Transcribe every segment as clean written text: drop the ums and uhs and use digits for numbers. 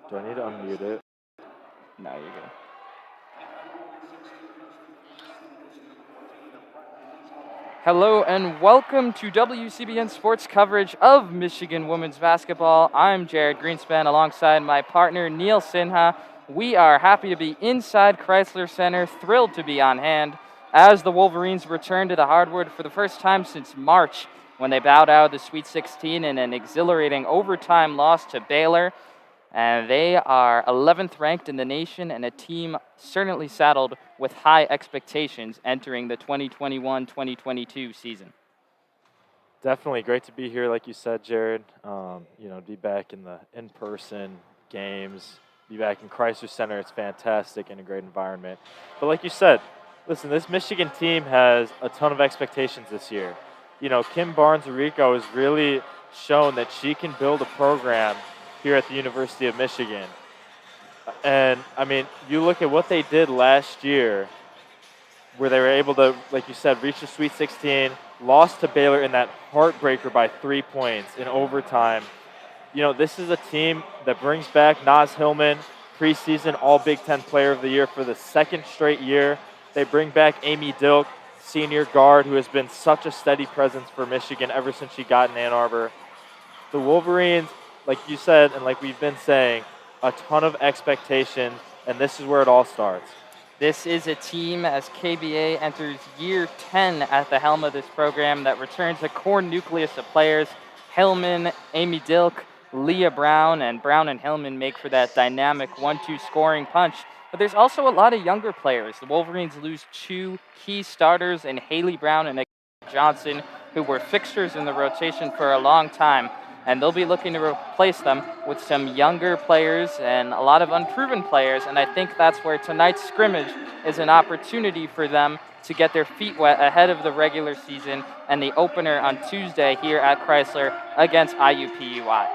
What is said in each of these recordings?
Do I need to unmute it? No, you're good. Hello and welcome to WCBN Sports coverage of Michigan women's basketball. I'm Jared Greenspan alongside my partner Neil Sinha. We are happy to be inside Crisler Center, thrilled to be on hand as the Wolverines return to the hardwood for the first time since March when they bowed out of the Sweet 16 in an exhilarating overtime loss to Baylor. And they are 11th ranked in the nation and a team certainly saddled with high expectations entering the 2021-2022 season. Definitely great to be here, like you said, Jared. Be back in the in-person games, be back in Crisler Center. It's fantastic and a great environment. But like you said, listen, this Michigan team has a ton of expectations this year. Kim Barnes-Rico has really shown that she can build a program here at the University of Michigan. And, you look at what they did last year, where they were able to, like you said, reach the Sweet 16, lost to Baylor in that heartbreaker by 3 points in overtime. This is a team that brings back Naz Hillman, preseason All Big Ten Player of the Year for the second straight year. They bring back Amy Dilk, senior guard, who has been such a steady presence for Michigan ever since she got in Ann Arbor. The Wolverines, like you said, and like we've been saying, a ton of expectations, and this is where it all starts. This is a team, as KBA enters year 10 at the helm of this program, that returns a core nucleus of players. Hillman, Amy Dilk, Leah Brown, and Brown and Hillman make for that dynamic 1-2 scoring punch. But there's also a lot of younger players. The Wolverines lose two key starters in Haley Brown and Johnson, who were fixtures in the rotation for a long time. And they'll be looking to replace them with some younger players and a lot of unproven players. And I think that's where tonight's scrimmage is an opportunity for them to get their feet wet ahead of the regular season and the opener on Tuesday here at Crisler against IUPUI.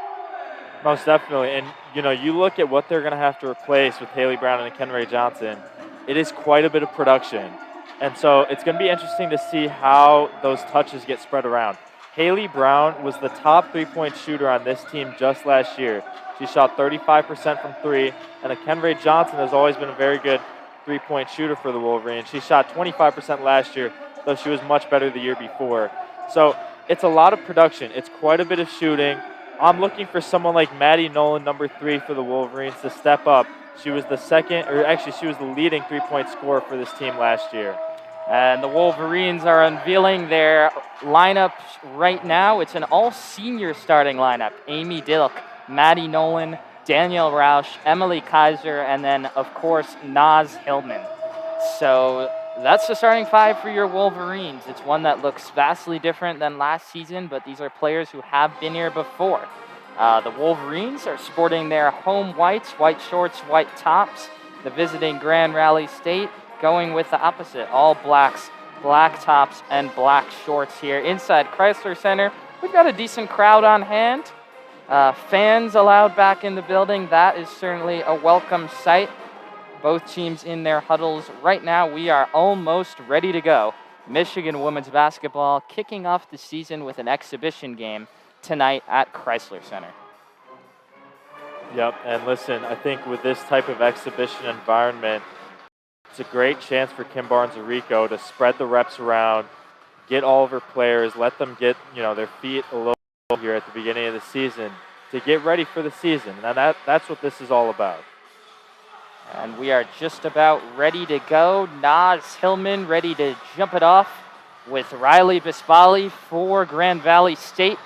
Most definitely. And, you look at what they're going to have to replace with Haley Brown and Kenray Johnson. It is quite a bit of production. And so it's going to be interesting to see how those touches get spread around. Haley Brown was the top three-point shooter on this team just last year. She shot 35% from three, and Kenray Johnson has always been a very good three-point shooter for the Wolverines. She shot 25% last year, though she was much better the year before. So it's a lot of production. It's quite a bit of shooting. I'm looking for someone like Maddie Nolan, number 3 for the Wolverines, to step up. She was the leading three-point scorer for this team last year. And the Wolverines are unveiling their lineup right now. It's an all-senior starting lineup. Amy Dilk, Maddie Nolan, Danielle Roush, Emily Kaiser, and then, of course, Naz Hillman. So that's the starting five for your Wolverines. It's one that looks vastly different than last season, but these are players who have been here before. The Wolverines are sporting their home whites, white shorts, white tops. The visiting Grand Rally State going with the opposite, all blacks, black tops, and black shorts here inside Crisler Center. We've got a decent crowd on hand. Fans allowed back in the building. That is certainly a welcome sight. Both teams in their huddles right now. We are almost ready to go. Michigan women's basketball kicking off the season with an exhibition game tonight at Crisler Center. Yep, and listen, I think with this type of exhibition environment, it's a great chance for Kim Barnes-Rico to spread the reps around, get all of her players, let them get their feet a little here at the beginning of the season to get ready for the season. Now that's what this is all about. And we are just about ready to go. Naz Hillman ready to jump it off with Riley Bisbali for Grand Valley State.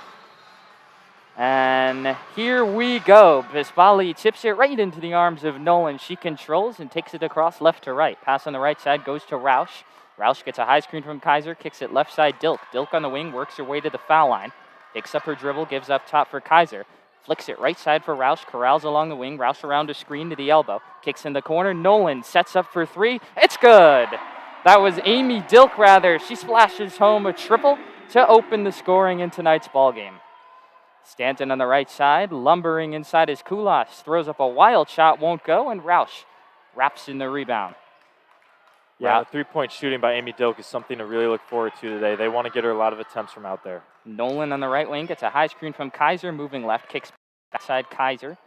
And here we go. Bisbali tips it right into the arms of Nolan. She controls and takes it across left to right. Pass on the right side goes to Roush. Roush gets a high screen from Kaiser, kicks it left side Dilk. Dilk on the wing, works her way to the foul line. Picks up her dribble, gives up top for Kaiser. Flicks it right side for Roush, corrals along the wing. Roush around a screen to the elbow. Kicks in the corner. Nolan sets up for three. It's good. That was Amy Dilk, rather. She splashes home a triple to open the scoring in tonight's ballgame. Stanton on the right side, lumbering inside his Kulas. Throws up a wild shot, won't go, and Roush wraps in the rebound. Yeah, three-point shooting by Amy Dilk is something to really look forward to today. They want to get her a lot of attempts from out there. Nolan on the right wing gets a high screen from Kaiser, moving left, kicks backside Kaiser.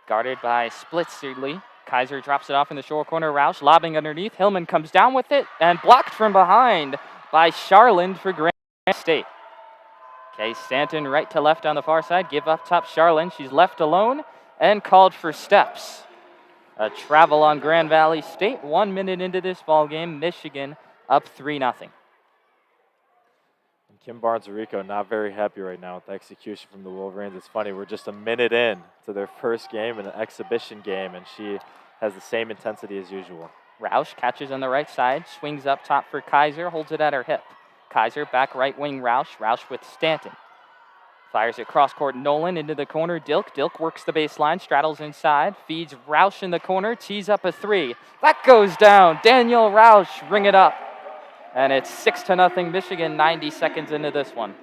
Guarded by Splitzerly. Kaiser drops it off in the short corner. Roush lobbing underneath. Hillman comes down with it and blocked from behind by Charland for Grand State. Okay, Stanton right to left on the far side. Give up top Charland. She's left alone and called for steps. A travel on Grand Valley State. 1 minute into this ball game. Michigan up 3-0. Kim Barnes-Rico not very happy right now with the execution from the Wolverines. It's funny, we're just a minute in to their first game, an exhibition game, and she has the same intensity as usual. Roush catches on the right side, swings up top for Kaiser, holds it at her hip. Kaiser back right wing Roush. Roush with Stanton. Fires it cross court. Nolan into the corner. Dilk works the baseline, straddles inside, feeds Roush in the corner, tees up a three. That goes down. Danielle Roush ring it up. And it's 6-0 Michigan, 90 seconds into this one.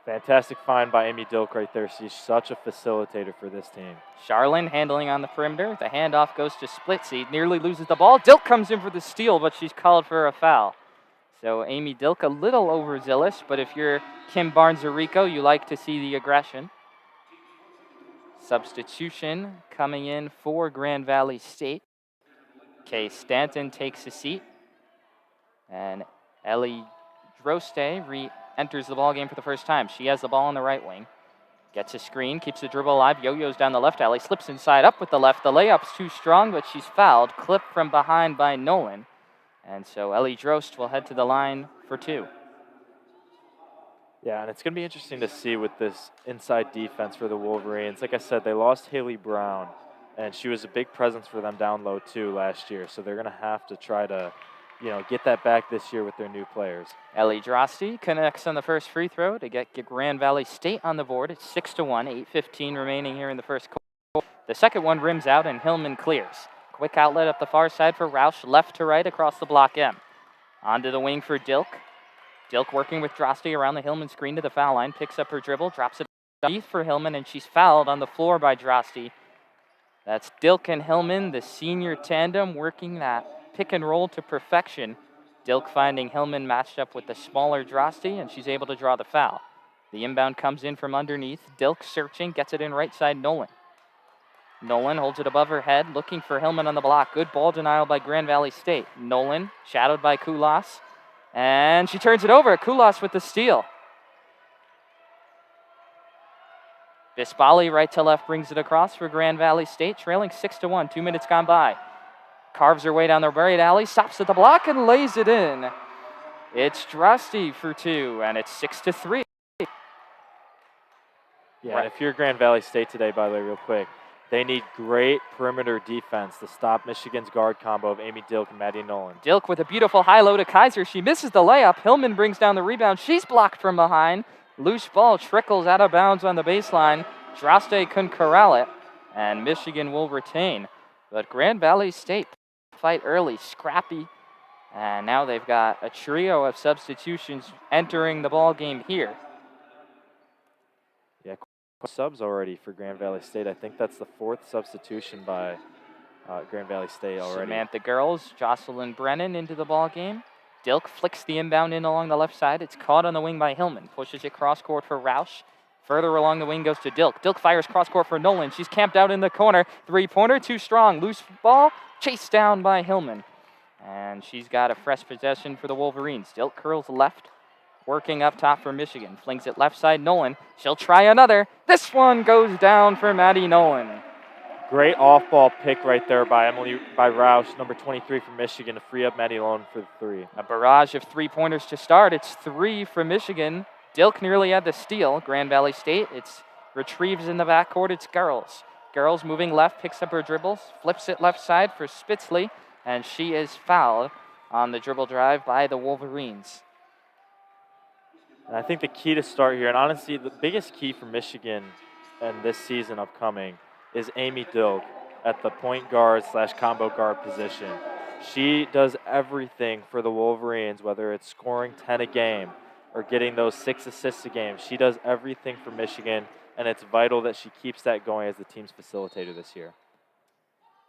Fantastic find by Amy Dilk right there. She's such a facilitator for this team. Charlin handling on the perimeter. The handoff goes to Splitsy. Nearly loses the ball. Dilk comes in for the steal, but she's called for a foul. So Amy Dilk a little overzealous, but if you're Kim Barnes-Rico, you like to see the aggression. Substitution coming in for Grand Valley State. Okay, Stanton takes a seat. And Ellie Droste re-enters the ball game for the first time. She has the ball on the right wing. Gets a screen, keeps the dribble alive, yo-yos down the left alley, slips inside up with the left. The layup's too strong, but she's fouled. Clipped from behind by Nolan. And so Ellie Drost will head to the line for two. Yeah, and it's going to be interesting to see with this inside defense for the Wolverines. Like I said, they lost Haley Brown, and she was a big presence for them down low too last year. So they're going to have to try to get that back this year with their new players. Ellie Drosty connects on the first free throw to get Grand Valley State on the board. It's 6-1, 8:15 remaining here in the first quarter. The second one rims out and Hillman clears. Quick outlet up the far side for Roush, left to right across the block M. Onto the wing for Dilk. Dilk working with Drosty around the Hillman screen to the foul line, picks up her dribble, drops it underneath for Hillman, and she's fouled on the floor by Drosty. That's Dilk and Hillman, the senior tandem, working that pick and roll to perfection. Dilk finding Hillman matched up with the smaller Drosty, and she's able to draw the foul. The inbound comes in from underneath. Dilk searching, gets it in right side Nolan. Nolan holds it above her head, looking for Hillman on the block. Good ball denial by Grand Valley State. Nolan, shadowed by Kulas, and she turns it over. Kulas with the steal. Bispali right to left brings it across for Grand Valley State, trailing 6-1, 2 minutes gone by. Carves her way down the right alley, stops at the block, and lays it in. It's Drosty for two, and it's 6-3. Yeah, and if you're Grand Valley State today, by the way, real quick, they need great perimeter defense to stop Michigan's guard combo of Amy Dilk and Maddie Nolan. Dilk with a beautiful high low to Kaiser. She misses the layup. Hillman brings down the rebound. She's blocked from behind. Loose ball trickles out of bounds on the baseline. Droste couldn't corral it, and Michigan will retain. But Grand Valley State fight early, scrappy, and now they've got a trio of substitutions entering the ball game here. Yeah, subs already for Grand Valley State. I think that's the fourth substitution by Grand Valley State already. Samantha Girls, Jocelyn Brennan into the ball game. Dilk flicks the inbound in along the left side. It's caught on the wing by Hillman. Pushes it cross court for Roush. Further along the wing goes to Dilk. Dilk fires cross court for Nolan. She's camped out in the corner. Three-pointer, too strong. Loose ball, chased down by Hillman. And she's got a fresh possession for the Wolverines. Dilk curls left, working up top for Michigan. Flings it left side, Nolan. She'll try another. This one goes down for Maddie Nolan. Great off-ball pick right there by Roush, number 23 from Michigan, to free up Maddie Nolan for the three. A barrage of three-pointers to start. It's three for Michigan. Dilk nearly had the steal. Grand Valley State, it's retrieves in the backcourt. It's Girls. Girls moving left, picks up her dribbles, flips it left side for Spitzley, and she is fouled on the dribble drive by the Wolverines. And I think the key to start here, and honestly, the biggest key for Michigan and this season upcoming, is Amy Dilk at the point guard / combo guard position. She does everything for the Wolverines, whether it's scoring 10 a game or getting those 6 assists a game. She does everything for Michigan, and it's vital that she keeps that going as the team's facilitator this year.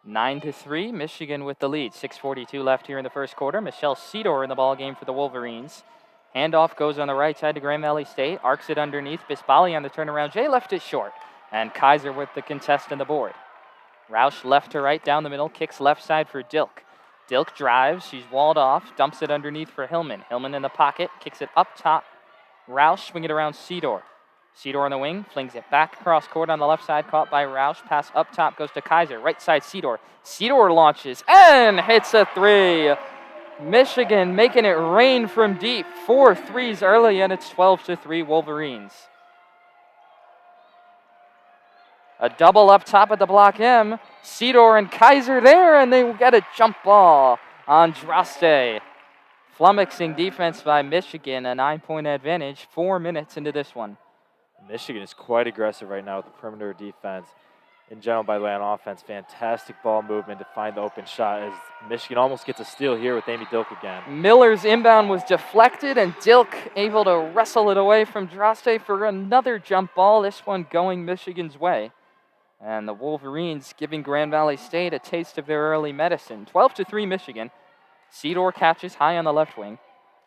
9-3, Michigan with the lead. 6:42 left here in the first quarter. Michelle Cedor in the ball game for the Wolverines. Handoff goes on the right side to Grand Valley State. Arcs it underneath. Bispali on the turnaround. Jay left it short. And Kaiser with the contest on the board. Roush left to right, down the middle, kicks left side for Dilk. Dilk drives, she's walled off, dumps it underneath for Hillman. Hillman in the pocket, kicks it up top. Roush swing it around Sidor. Sidor on the wing, flings it back across court on the left side, caught by Roush. Pass up top goes to Kaiser. Right side, Sidor. Sidor launches and hits a three. Michigan making it rain from deep. 4 threes early, and it's 12-3 Wolverines. A double up top at the block M. Sidor and Kaiser there, and they get a jump ball on Droste. Flummoxing defense by Michigan, a 9-point advantage, 4 minutes into this one. Michigan is quite aggressive right now with the perimeter defense. In general, by the way, on offense, fantastic ball movement to find the open shot as Michigan almost gets a steal here with Amy Dilk again. Miller's inbound was deflected, and Dilk able to wrestle it away from Droste for another jump ball, this one going Michigan's way. And the Wolverines giving Grand Valley State a taste of their early medicine. 12-3 Michigan. Sidor catches high on the left wing.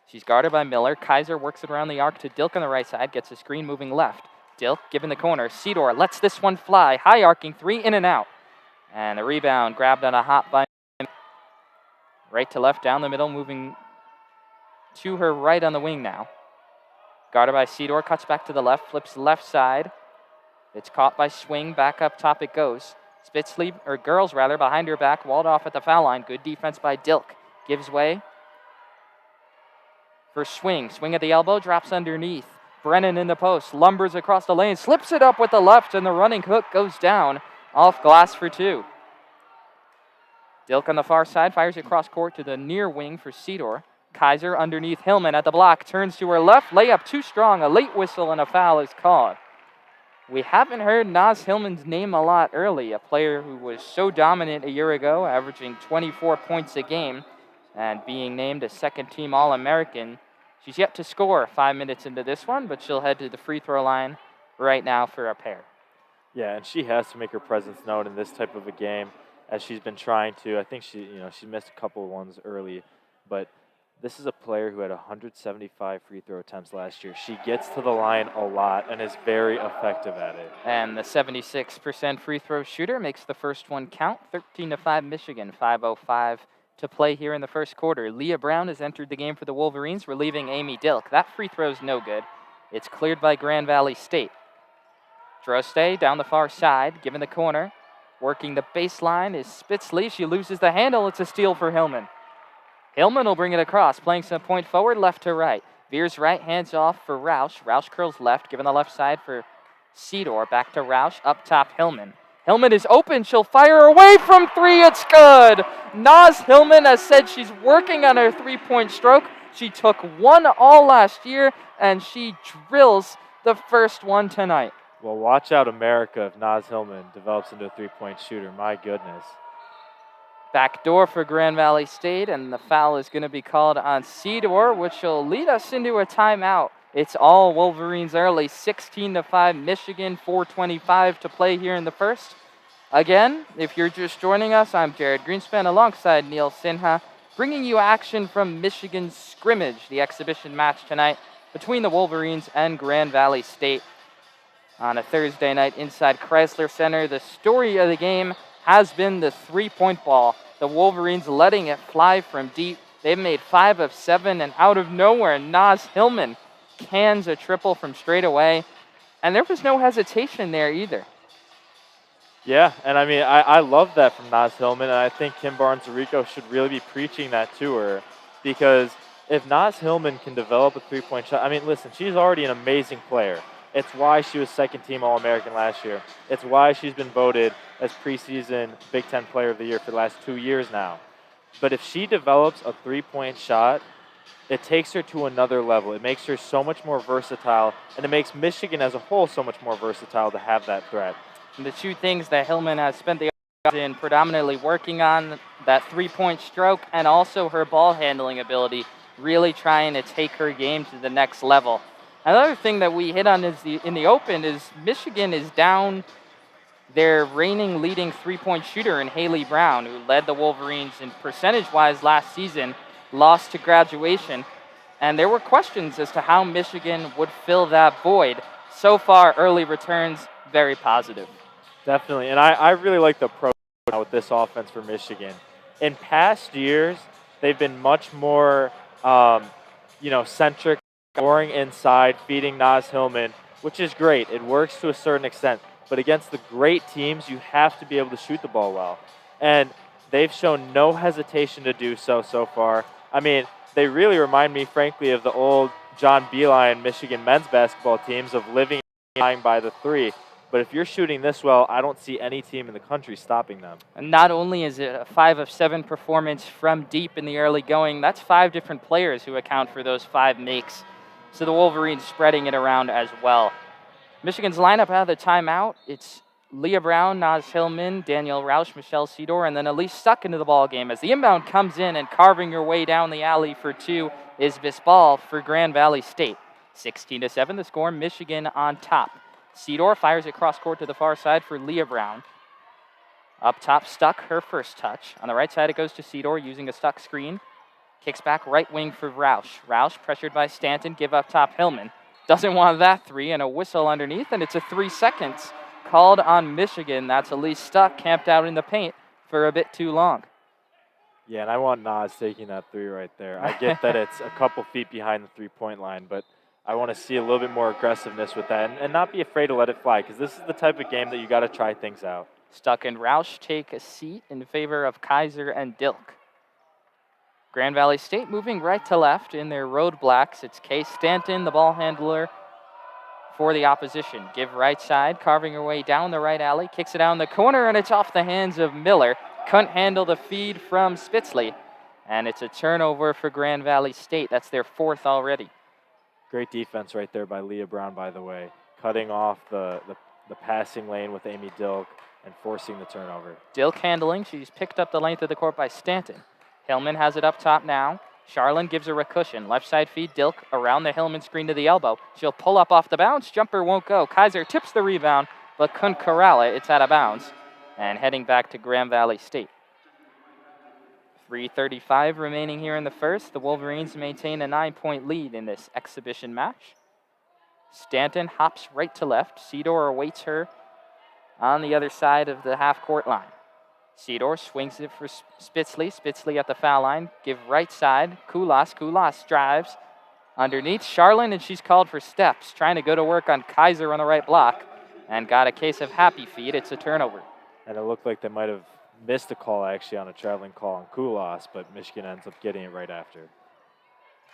She's guarded by Miller. Kaiser works it around the arc to Dilk on the right side, gets a screen moving left. Dilk given the corner. Sidor lets this one fly. High arcing three, in and out. And the rebound grabbed on a hop by right to left, down the middle, moving to her right on the wing now. Guarded by Sidor, cuts back to the left, flips left side. It's caught by Swing, back up top it goes. Spitzley, or girls rather, behind her back, walled off at the foul line. Good defense by Dilk. Gives way for Swing. Swing at the elbow, drops underneath. Brennan in the post, lumbers across the lane, slips it up with the left, and the running hook goes down off glass for two. Dilk on the far side, fires it cross court to the near wing for Sidor. Kaiser underneath Hillman at the block, turns to her left, layup too strong, a late whistle and a foul is called. We haven't heard Naz Hillman's name a lot early, a player who was so dominant a year ago, averaging 24 points a game and being named a second-team All-American. She's yet to score 5 minutes into this one, but she'll head to the free throw line right now for a pair. Yeah, and she has to make her presence known in this type of a game, as she's been trying to. I think she missed a couple of ones early, but this is a player who had 175 free throw attempts last year. She gets to the line a lot and is very effective at it. And the 76% free throw shooter makes the first one count. 13-5 Michigan, 5:05 to play here in the first quarter. Leah Brown has entered the game for the Wolverines, relieving Amy Dilk. That free throw's no good. It's cleared by Grand Valley State. Droste down the far side, given the corner. Working the baseline is Spitzley. She loses the handle. It's a steal for Hillman. Hillman will bring it across, playing some point forward, left to right. Veers right, hands off for Roush. Roush curls left, given the left side for Sidor. Back to Roush, up top Hillman. Hillman is open, she'll fire away from three, it's good! Naz Hillman has said she's working on her three-point stroke. She took one all last year, and she drills the first one tonight. Well, watch out, America, if Naz Hillman develops into a three-point shooter. My goodness. Back door for Grand Valley State, and the foul is going to be called on Sidor, which will lead us into a timeout. It's all Wolverines early, 16-5 Michigan, 4:25 to play here in the first. Again, if you're just joining us, I'm Jared Greenspan alongside Neil Sinha, bringing you action from Michigan's scrimmage, the exhibition match tonight between the Wolverines and Grand Valley State on a Thursday night inside Crisler Center. The story of the game has been the three-point ball. The Wolverines letting it fly from deep. They've made 5 of 7, and out of nowhere, Naz Hillman cans a triple from straight away. And there was no hesitation there either. Yeah, and I mean, I love that from Naz Hillman, and I think Kim Barnes-Rico should really be preaching that to her, because if Naz Hillman can develop a three-point shot, I mean, listen, she's already an amazing player. It's why she was second-team All-American last year. It's why she's been voted as preseason Big Ten Player of the Year for the last 2 years now. But if she develops a three-point shot, it takes her to another level. It makes her so much more versatile, and it makes Michigan as a whole so much more versatile to have that threat. And the two things that Hillman has spent the offseason predominantly working on, that three-point stroke and also her ball handling ability, really trying to take her game to the next level. Another thing that we hit on in the open is Michigan is down their reigning leading three-point shooter in Haley Brown, who led the Wolverines in percentage-wise last season, lost to graduation. And there were questions as to how Michigan would fill that void. So far, early returns, very positive. Definitely, and I really like the approach with this offense for Michigan. In past years, they've been much more, centric, scoring inside, feeding Naz Hillman, which is great. It works to a certain extent. But against the great teams, you have to be able to shoot the ball well. And they've shown no hesitation to do so far. I mean, they really remind me, frankly, of the old John Beilein Michigan men's basketball teams of living and dying by the three. But if you're shooting this well, I don't see any team in the country stopping them. And not only is it a 5 of 7 performance from deep in the early going, that's 5 different players who account for those 5 makes. So the Wolverines spreading it around as well. Michigan's lineup out of the timeout, it's Leah Brown, Naz Hillman, Danielle Rausch, Michelle Sedor, and then Elise Stuck into the ball game as the inbound comes in, and carving her way down the alley for 2 is Bisbal for Grand Valley State. 16-7 the score, Michigan on top. Sedor fires it cross court to the far side for Leah Brown. Up top, Stuck, her first touch. On the right side, it goes to Sedor using a Stuck screen. Kicks back right wing for Rausch. Rausch pressured by Stanton, give up top Hillman. Doesn't want that 3, and a whistle underneath, and it's a 3 seconds called on Michigan. That's Elise Stuck, camped out in the paint for a bit too long. Yeah, and I want Naz taking that 3 right there. I get that it's a couple feet behind the three-point line, but I want to see a little bit more aggressiveness with that and not be afraid to let it fly, because this is the type of game that you got to try things out. Stuck and Rausch take a seat in favor of Kaiser and Dilk. Grand Valley State moving right to left in their road blacks. It's Kay Stanton, the ball handler for the opposition. Give right side, carving her way down the right alley, kicks it down the corner, and it's off the hands of Miller. Couldn't handle the feed from Spitzley, and it's a turnover for Grand Valley State. That's their 4th already. Great defense right there by Leah Brown, by the way, cutting off the passing lane with Amy Dilk and forcing the turnover. Dilk handling. She's picked up the length of the court by Stanton. Hillman has it up top now. Charlin gives her a cushion. Left side feed, Dilk around the Hillman screen to the elbow. She'll pull up off the bounce. Jumper won't go. Kaiser tips the rebound, but couldn't corral it. It's out of bounds. And heading back to Grand Valley State. 3:35 remaining here in the first. The Wolverines maintain a 9-point lead in this exhibition match. Stanton hops right to left. Sedor awaits her on the other side of the half-court line. Sedor swings it for Spitzley. Spitzley at the foul line. Give right side. Kulas drives underneath Charlin, and she's called for steps. Trying to go to work on Kaiser on the right block and got a case of happy feet. It's a turnover. And it looked like they might have missed a call actually on a traveling call on Kulas, but Michigan ends up getting it right after.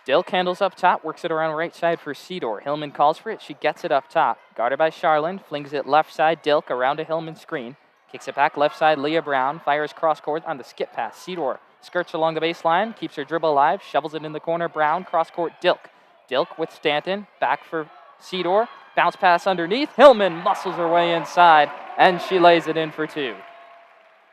Dilk handles up top, works it around right side for Sedor. Hillman calls for it. She gets it up top. Guarded by Charlin. Flings it left side. Dilk around a Hillman screen. Kicks it back left side, Leah Brown. Fires cross court on the skip pass. Sedor skirts along the baseline, keeps her dribble alive, shovels it in the corner. Brown, cross court, Dilk. Dilk with Stanton, back for Sedor. Bounce pass underneath. Hillman muscles her way inside, and she lays it in for 2.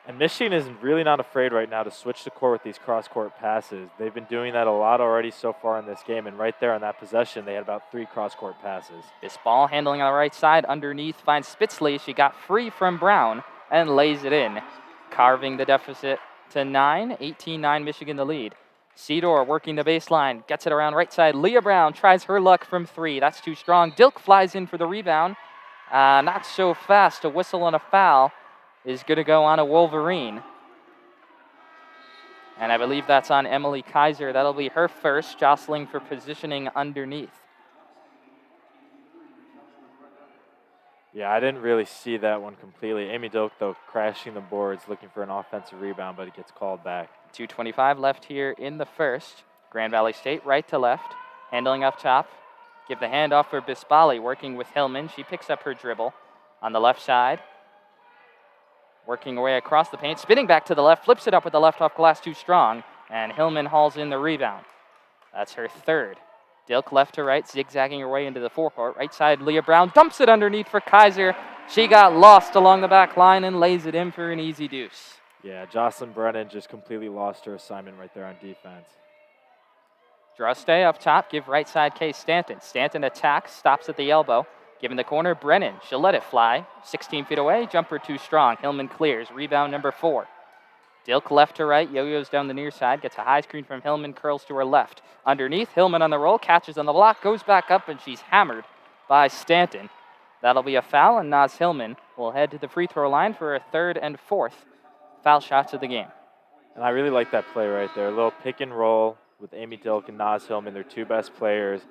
And Michigan is really not afraid right now to switch the court with these cross-court passes. They've been doing that a lot already so far in this game, and right there on that possession, they had about 3 cross-court passes. This ball handling on the right side underneath finds Spitzley. She got free from Brown and lays it in, carving the deficit to 9. 18-9 Michigan the lead. Sedor working the baseline, gets it around right side. Leah Brown tries her luck from 3. That's too strong. Dilk flies in for the rebound. Not so fast. A whistle and a foul is going to go on a Wolverine. And I believe that's on Emily Kaiser. That'll be her first, jostling for positioning underneath. Yeah, I didn't really see that one completely. Amy Dilk, though, crashing the boards, looking for an offensive rebound, but it gets called back. 2:25 left here in the first. Grand Valley State right to left, handling up top. Give the handoff for Bisbali, working with Hillman. She picks up her dribble on the left side. Working her way across the paint, spinning back to the left, flips it up with the left off glass, too strong, and Hillman hauls in the rebound. That's her 3rd. Dilk left to right, zigzagging her way into the forecourt. Right side, Leah Brown dumps it underneath for Kaiser. She got lost along the back line and lays it in for an easy deuce. Yeah, Jocelyn Brennan just completely lost her assignment right there on defense. Druste up top, give right side Kay Stanton. Stanton attacks, stops at the elbow. Given the corner, Brennan. She'll let it fly. 16 feet away, jumper too strong. Hillman clears, rebound number 4. Dilk left to right, yo-yos down the near side, gets a high screen from Hillman, curls to her left. Underneath, Hillman on the roll, catches on the block, goes back up, and she's hammered by Stanton. That'll be a foul, and Naz Hillman will head to the free throw line for a 3rd and 4th foul shots of the game. And I really like that play right there. A little pick and roll with Amy Dilk and Naz Hillman, their two best players.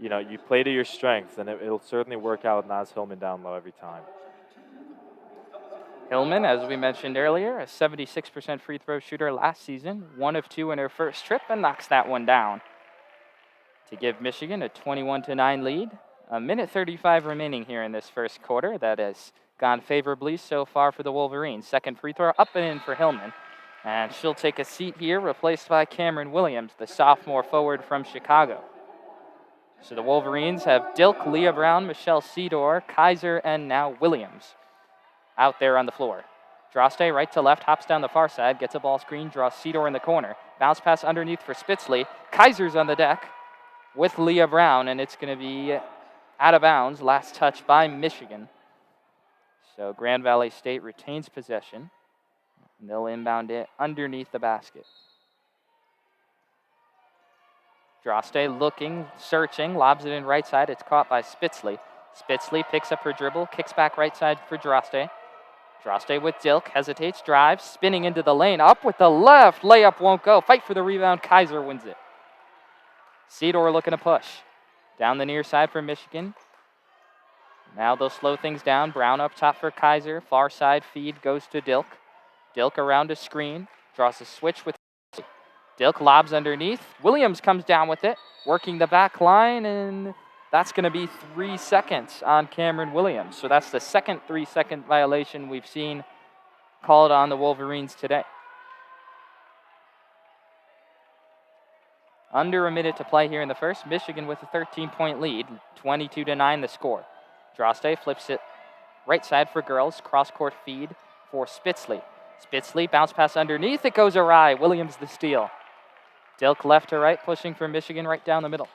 You know, you play to your strengths, and it'll certainly work out with Naz Hillman down low every time. Hillman, as we mentioned earlier, a 76% free throw shooter last season, 1 of 2 in her first trip, and knocks that one down to give Michigan a 21-9 lead. A minute 35 remaining here in this first quarter. That has gone favorably so far for the Wolverines. Second free throw up and in for Hillman. And she'll take a seat here, replaced by Cameron Williams, the sophomore forward from Chicago. So the Wolverines have Dilk, Leah Brown, Michelle Sidor, Kaiser, and now Williams out there on the floor. Droste, right to left, hops down the far side, gets a ball screen, draws Sidor in the corner. Bounce pass underneath for Spitzley. Kaiser's on the deck with Leah Brown, and it's going to be out of bounds. Last touch by Michigan. So Grand Valley State retains possession. And they'll inbound it underneath the basket. Droste looking, searching, lobs it in right side. It's caught by Spitzley. Spitzley picks up her dribble, kicks back right side for Droste. Droste with Dilk, hesitates, drives, spinning into the lane, up with the left. Layup won't go. Fight for the rebound. Kaiser wins it. Sidor looking to push. Down the near side for Michigan. Now they'll slow things down. Brown up top for Kaiser. Far side feed goes to Dilk. Dilk around a screen. Draws a switch with Dilk, lobs underneath. Williams comes down with it, working the back line, and that's going to be 3 seconds on Cameron Williams. So that's the second 3-second violation we've seen called on the Wolverines today. Under a minute to play here in the first. Michigan with a 13-point lead, 22-9 the score. Droste flips it right side for girls. Cross-court feed for Spitzley. Spitzley, bounce pass underneath. It goes awry. Williams the steal. Dilk left to right, pushing for Michigan right down the middle.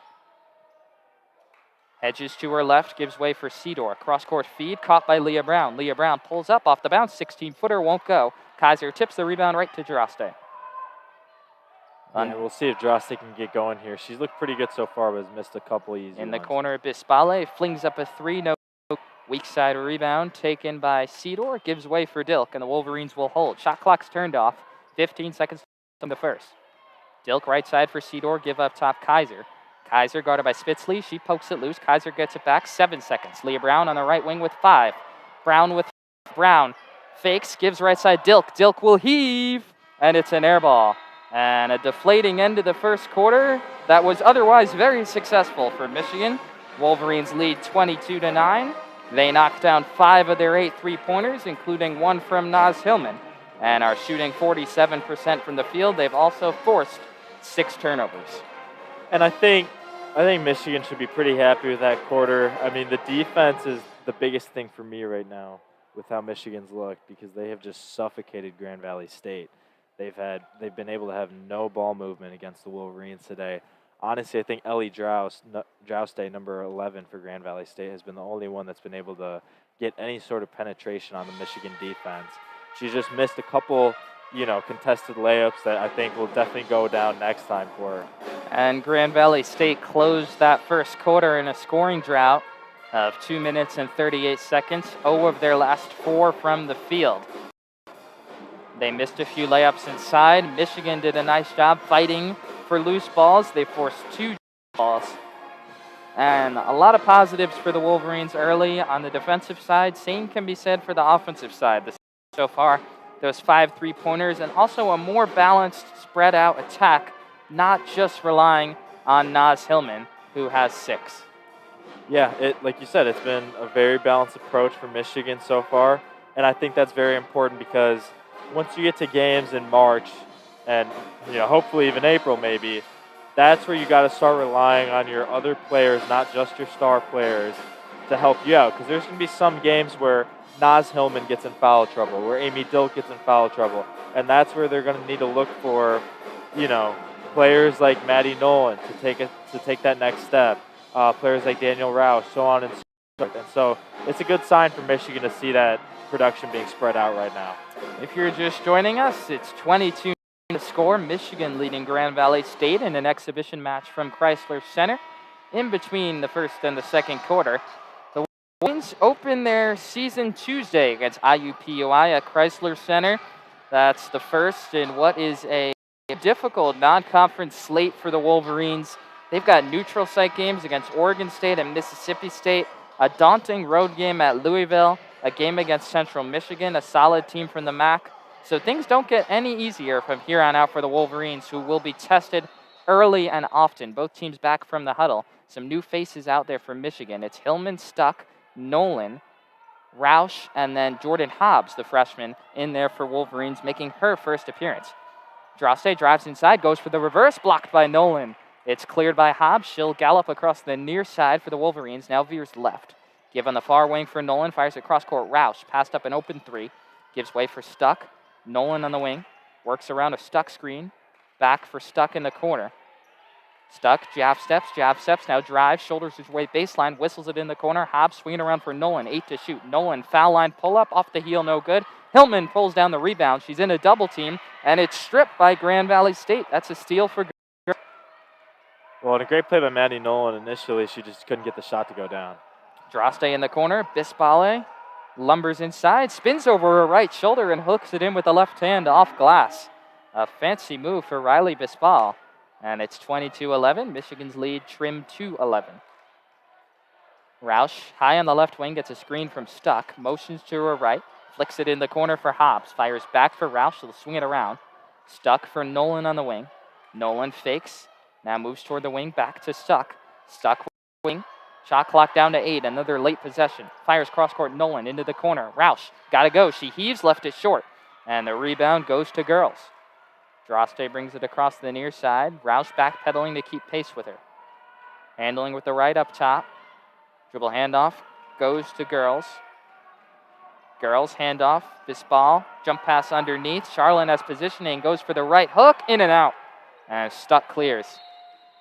Hedges to her left, gives way for Sidor. Cross-court feed, caught by Leah Brown. Leah Brown pulls up off the bounce. 16-footer won't go. Kaiser tips the rebound right to Droste. Yeah, we'll see if Droste can get going here. She's looked pretty good so far, but has missed a couple easy In the ones. corner, Bispale flings up a 3, no. Weak side rebound taken by Sidor, gives way for Dilk, and the Wolverines will hold. Shot clock's turned off. 15 seconds in the first. Dilk right side for Sidor, give up top Kaiser. Kaiser guarded by Spitzley. She pokes it loose. Kaiser gets it back. 7 seconds. Leah Brown on the right wing with 5. Brown with Brown. Fakes, gives right side Dilk. Dilk will heave, and it's an air ball. And a deflating end to the first quarter that was otherwise very successful for Michigan. Wolverines lead 22-9. They knocked down 5 of their 8 three-pointers, including 1 from Naz Hillman, and are shooting 47% from the field. They've also forced 6 turnovers. And I think Michigan should be pretty happy with that quarter. I mean, the defense is the biggest thing for me right now with how Michigan's looked, because they have just suffocated Grand Valley State. They've been able to have no ball movement against the Wolverines today. Honestly, I think Ellie Jouste, number 11 for Grand Valley State, has been the only one that's been able to get any sort of penetration on the Michigan defense. She's just missed a couple, contested layups that I think will definitely go down next time for her. And Grand Valley State closed that first quarter in a scoring drought of 2 minutes and 38 seconds. 0 of their last 4 from the field. They missed a few layups inside. Michigan did a nice job fighting for loose balls. They forced 2 balls. And a lot of positives for the Wolverines early on the defensive side. Same can be said for the offensive side. So far, those 5 three-pointers, and also a more balanced, spread-out attack, not just relying on Naz Hillman, who has 6. Yeah, like you said, it's been a very balanced approach for Michigan so far, and I think that's very important because once you get to games in March and hopefully even April maybe, that's where you got to start relying on your other players, not just your star players, to help you out. Because there's going to be some games where Naz Hillman gets in foul trouble, where Amy Dilk gets in foul trouble, and that's where they're going to need to look for, players like Maddie Nolan to take that next step. Players like Daniel Roush, so on and so forth. And so it's a good sign for Michigan to see that production being spread out right now. If you're just joining us, it's 22 to score. Michigan leading Grand Valley State in an exhibition match from Crisler Center in between the first and the second quarter. The Wolverines open their season Tuesday against IUPUI at Crisler Center. That's the first in what is a difficult non-conference slate for the Wolverines. They've got neutral site games against Oregon State and Mississippi State, a daunting road game at Louisville, a game against Central Michigan, a solid team from the MAC. So things don't get any easier from here on out for the Wolverines, who will be tested early and often. Both teams back from the huddle. Some new faces out there for Michigan. It's Hillman, Stuck, Nolan, Roush, and then Jordan Hobbs, the freshman, in there for Wolverines, making her first appearance. Droste drives inside, goes for the reverse, blocked by Nolan. It's cleared by Hobbs. She'll gallop across the near side for the Wolverines, now veers left. Give on the far wing for Nolan, fires it cross-court. Roush passed up an open three, gives way for Stuck. Nolan on the wing, works around a Stuck screen, back for Stuck in the corner. Stuck, jab steps, now drives, shoulders his way baseline, whistles it in the corner. Hobbs swinging around for Nolan, 8 to shoot. Nolan, foul line pull-up, off the heel, no good. Hillman pulls down the rebound. She's in a double team, and it's stripped by Grand Valley State. That's a steal for. Well, and a great play by Maddie Nolan initially. She just couldn't get the shot to go down. Droste in the corner. Bisbale lumbers inside, spins over her right shoulder, and hooks it in with the left hand off glass. A fancy move for Riley Bisbal. And it's 22-11. Michigan's lead trimmed to 11. Roush, high on the left wing, gets a screen from Stuck. Motions to her right. Flicks it in the corner for Hobbs. Fires back for Roush. She'll swing it around. Stuck for Nolan on the wing. Nolan fakes. Now moves toward the wing. Back to Stuck. Stuck wing. Shot clock down to 8. Another late possession. Fires cross-court. Nolan into the corner. Roush, gotta go. She heaves, left it short. And the rebound goes to girls. Droste brings it across the near side. Roush backpedaling to keep pace with her. Handling with the right up top. Dribble handoff. Goes to girls. Girls handoff. Bisbal. Jump pass underneath. Charlin has positioning. Goes for the right hook. In and out. And Stuck clears.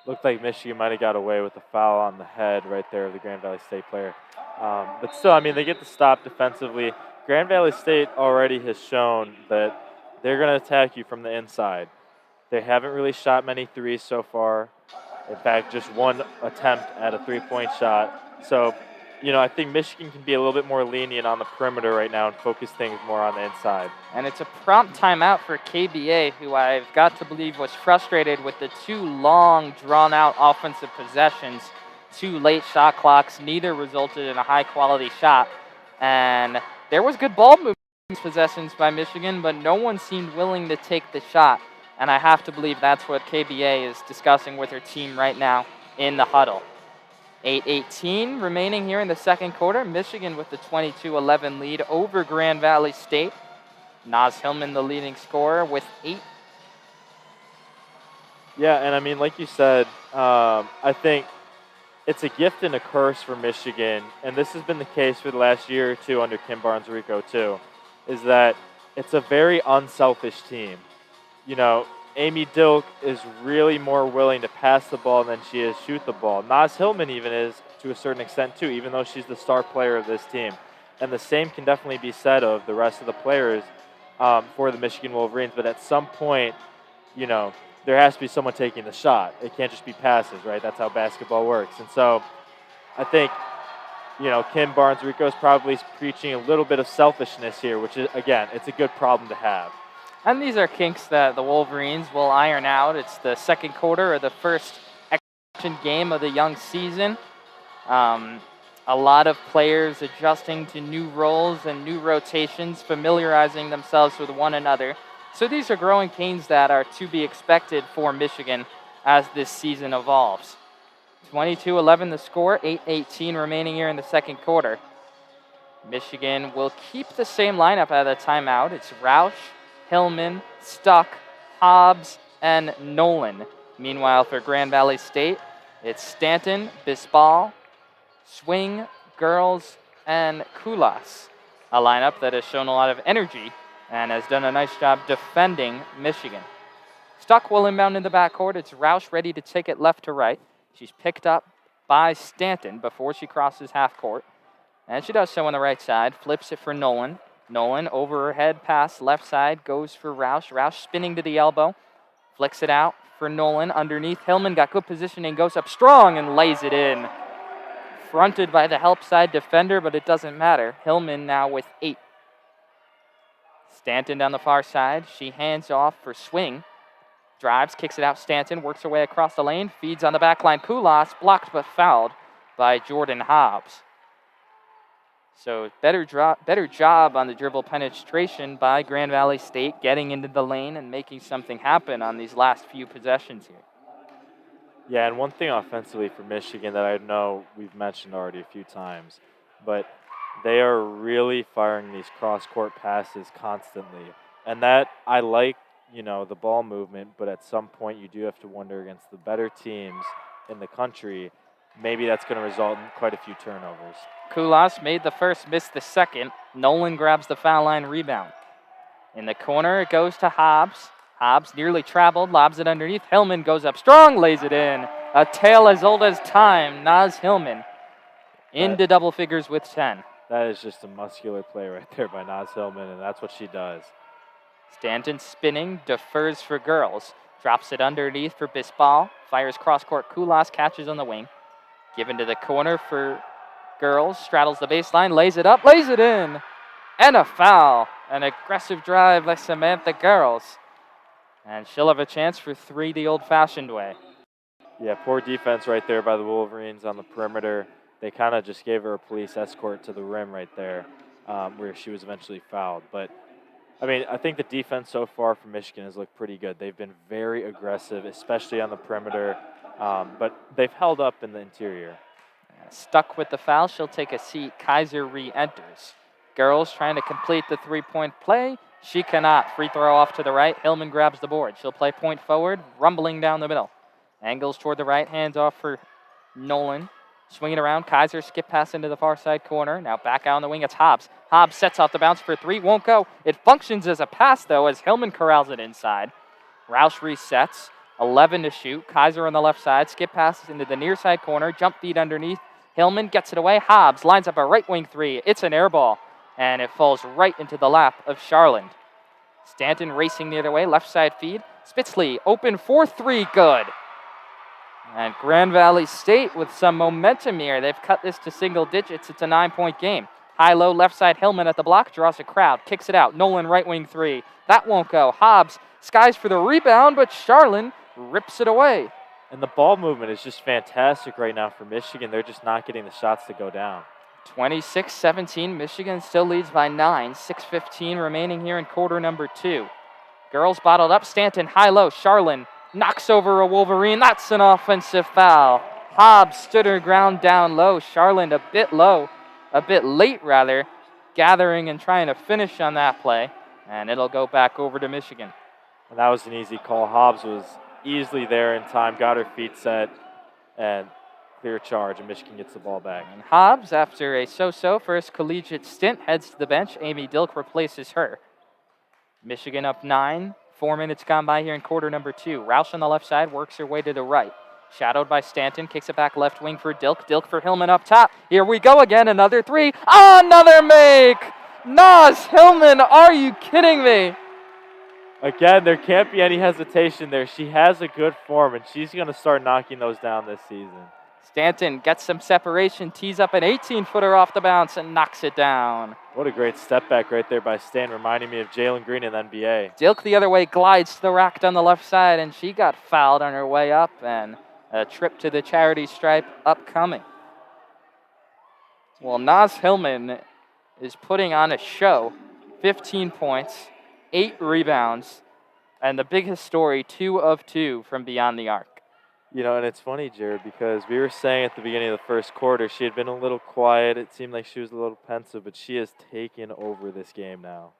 Looked like Michigan might have got away with the foul on the head right there of the Grand Valley State player. But still, I mean, they get the stop defensively. Grand Valley State already has shown that they're going to attack you from the inside. They haven't really shot many threes so far. In fact, just one attempt at a three-point shot. So, you know, I think Michigan can be a little bit more lenient on the perimeter right now and focus things more on the inside. And it's a prompt timeout for KBA, who I've got to believe was frustrated with the 2 long, drawn-out offensive possessions, 2 late shot clocks. Neither resulted in a high-quality shot. And there was good ball movement possessions by Michigan, but no one seemed willing to take the shot. And I have to believe that's what KBA is discussing with her team right now in the huddle. 8:18 remaining here in the second quarter. Michigan with the 22-11 lead over Grand Valley State. Naz Hillman, the leading scorer, with 8. Yeah, and I mean, like you said, I think it's a gift and a curse for Michigan, and this has been the case for the last year or two under Kim Barnes-Rico too, is that it's a very unselfish team. You know, Amy Dilk is really more willing to pass the ball than she is shoot the ball. Naz Hillman even is to a certain extent too, even though she's the star player of this team. And the same can definitely be said of the rest of the players for the Michigan Wolverines. But at some point, you know, there has to be someone taking the shot. It can't just be passes, right? That's how basketball works. And so I think, you know, Kim Barnes-Rico is probably preaching a little bit of selfishness here, which is, again, it's a good problem to have. And these are kinks that the Wolverines will iron out. It's the second quarter of the first action game of the young season. A lot of players adjusting to new roles and new rotations, familiarizing themselves with one another. So these are growing pains that are to be expected for Michigan as this season evolves. 22-11 the score, 8:18 remaining here in the second quarter. Michigan will keep the same lineup at a timeout. It's Roush, Hillman, Stuck, Hobbs, and Nolan. Meanwhile, for Grand Valley State, it's Stanton, Bisbal, Swing, Girls, and Kulas. A lineup that has shown a lot of energy and has done a nice job defending Michigan. Stuck will inbound in the backcourt. It's Roush ready to take it left to right. She's picked up by Stanton before she crosses half court. And she does so on the right side. Flips it for Nolan. Nolan over her head pass left side. Goes for Roush. Roush spinning to the elbow. Flicks it out for Nolan. Underneath. Hillman got good positioning. Goes up strong and lays it in. Fronted by the help side defender, but it doesn't matter. Hillman now with 8. Stanton down the far side. She hands off for swing. Drives, kicks it out. Stanton works her way across the lane. Feeds on the back line. Kulas blocked but fouled by Jordan Hobbs. So better job on the dribble penetration by Grand Valley State, getting into the lane and making something happen on these last few possessions here. Yeah, and one thing offensively for Michigan that I know we've mentioned already a few times, but they are really firing these cross-court passes constantly. And that, I like, the ball movement, but at some point you do have to wonder against the better teams in the country, maybe that's going to result in quite a few turnovers. Kulas made the first, missed the second. Nolan grabs the foul line rebound. In the corner, it goes to Hobbs. Hobbs nearly traveled, lobs it underneath. Hillman goes up strong, lays it in. A tale as old as time. Naz Hillman into double figures with 10. That is just a muscular play right there by Naz Hillman, and that's what she does. Stanton spinning, defers for girls. Drops it underneath for Bisbal. Fires cross-court. Kulas catches on the wing. Given to the corner for girls. Straddles the baseline, lays it up, lays it in. And a foul. An aggressive drive by Samantha Girls. And she'll have a chance for 3 the old-fashioned way. Yeah, poor defense right there by the Wolverines on the perimeter. They kind of just gave her a police escort to the rim right there, where she was eventually fouled. But, I think the defense so far for Michigan has looked pretty good. They've been very aggressive, especially on the perimeter, but they've held up in the interior. Stuck with the foul, she'll take a seat. Kaiser re-enters. Girls trying to complete the three-point play. She cannot. Free throw off to the right. Hillman grabs the board. She'll play point forward, rumbling down the middle. Angles toward the right, hands off for Nolan. Swinging around, Kaiser skip pass into the far side corner. Now back out on the wing, it's Hobbs. Hobbs sets off the bounce for 3, won't go. It functions as a pass, though, as Hillman corrals it inside. Roush resets, 11 to shoot. Kaiser on the left side, skip passes into the near side corner, jump feed underneath. Hillman gets it away. Hobbs lines up a right wing 3. It's an air ball, and it falls right into the lap of Charland. Stanton racing the other way, left side feed. Spitzley open for 3, good. And Grand Valley State with some momentum here. They've cut this to single digits. It's a 9-point game. High-low left side Hillman at the block, draws a crowd, kicks it out. Nolan right wing 3. That won't go. Hobbs skies for the rebound, but Charland rips it away. And the ball movement is just fantastic right now for Michigan. They're just not getting the shots to go down. 26-17. Michigan still leads by 9. 6:15 remaining here in quarter number 2. Girls bottled up. Stanton high-low. Charland knocks over a Wolverine. That's an offensive foul. Hobbs stood her ground down low. Charland a bit late rather, gathering and trying to finish on that play. And it'll go back over to Michigan. And that was an easy call. Hobbs was easily there in time, got her feet set, and clear charge, and Michigan gets the ball back. And Hobbs, after a so-so first collegiate stint, heads to the bench. Amy Dilk replaces her. Michigan up 9. 4 minutes gone by here in quarter number 2. Roush on the left side works her way to the right. Shadowed by Stanton, kicks it back left wing for Dilk. Dilk for Hillman up top. Here we go again, another 3. Another make! Naz Hillman, are you kidding me? Again, there can't be any hesitation there. She has a good form, and she's going to start knocking those down this season. Stanton gets some separation, tees up an 18-footer off the bounce, and knocks it down. What a great step back right there by Stan, reminding me of Jalen Green in the NBA. Dilk the other way glides to the rack down the left side, and she got fouled on her way up, and a trip to the charity stripe upcoming. Well, Naz Hillman is putting on a show. 15 points, 8 rebounds, and the biggest story, 2 of 2 from beyond the arc. And it's funny, Jared, because we were saying at the beginning of the first quarter she had been a little quiet. It seemed like she was a little pensive, but she has taken over this game now.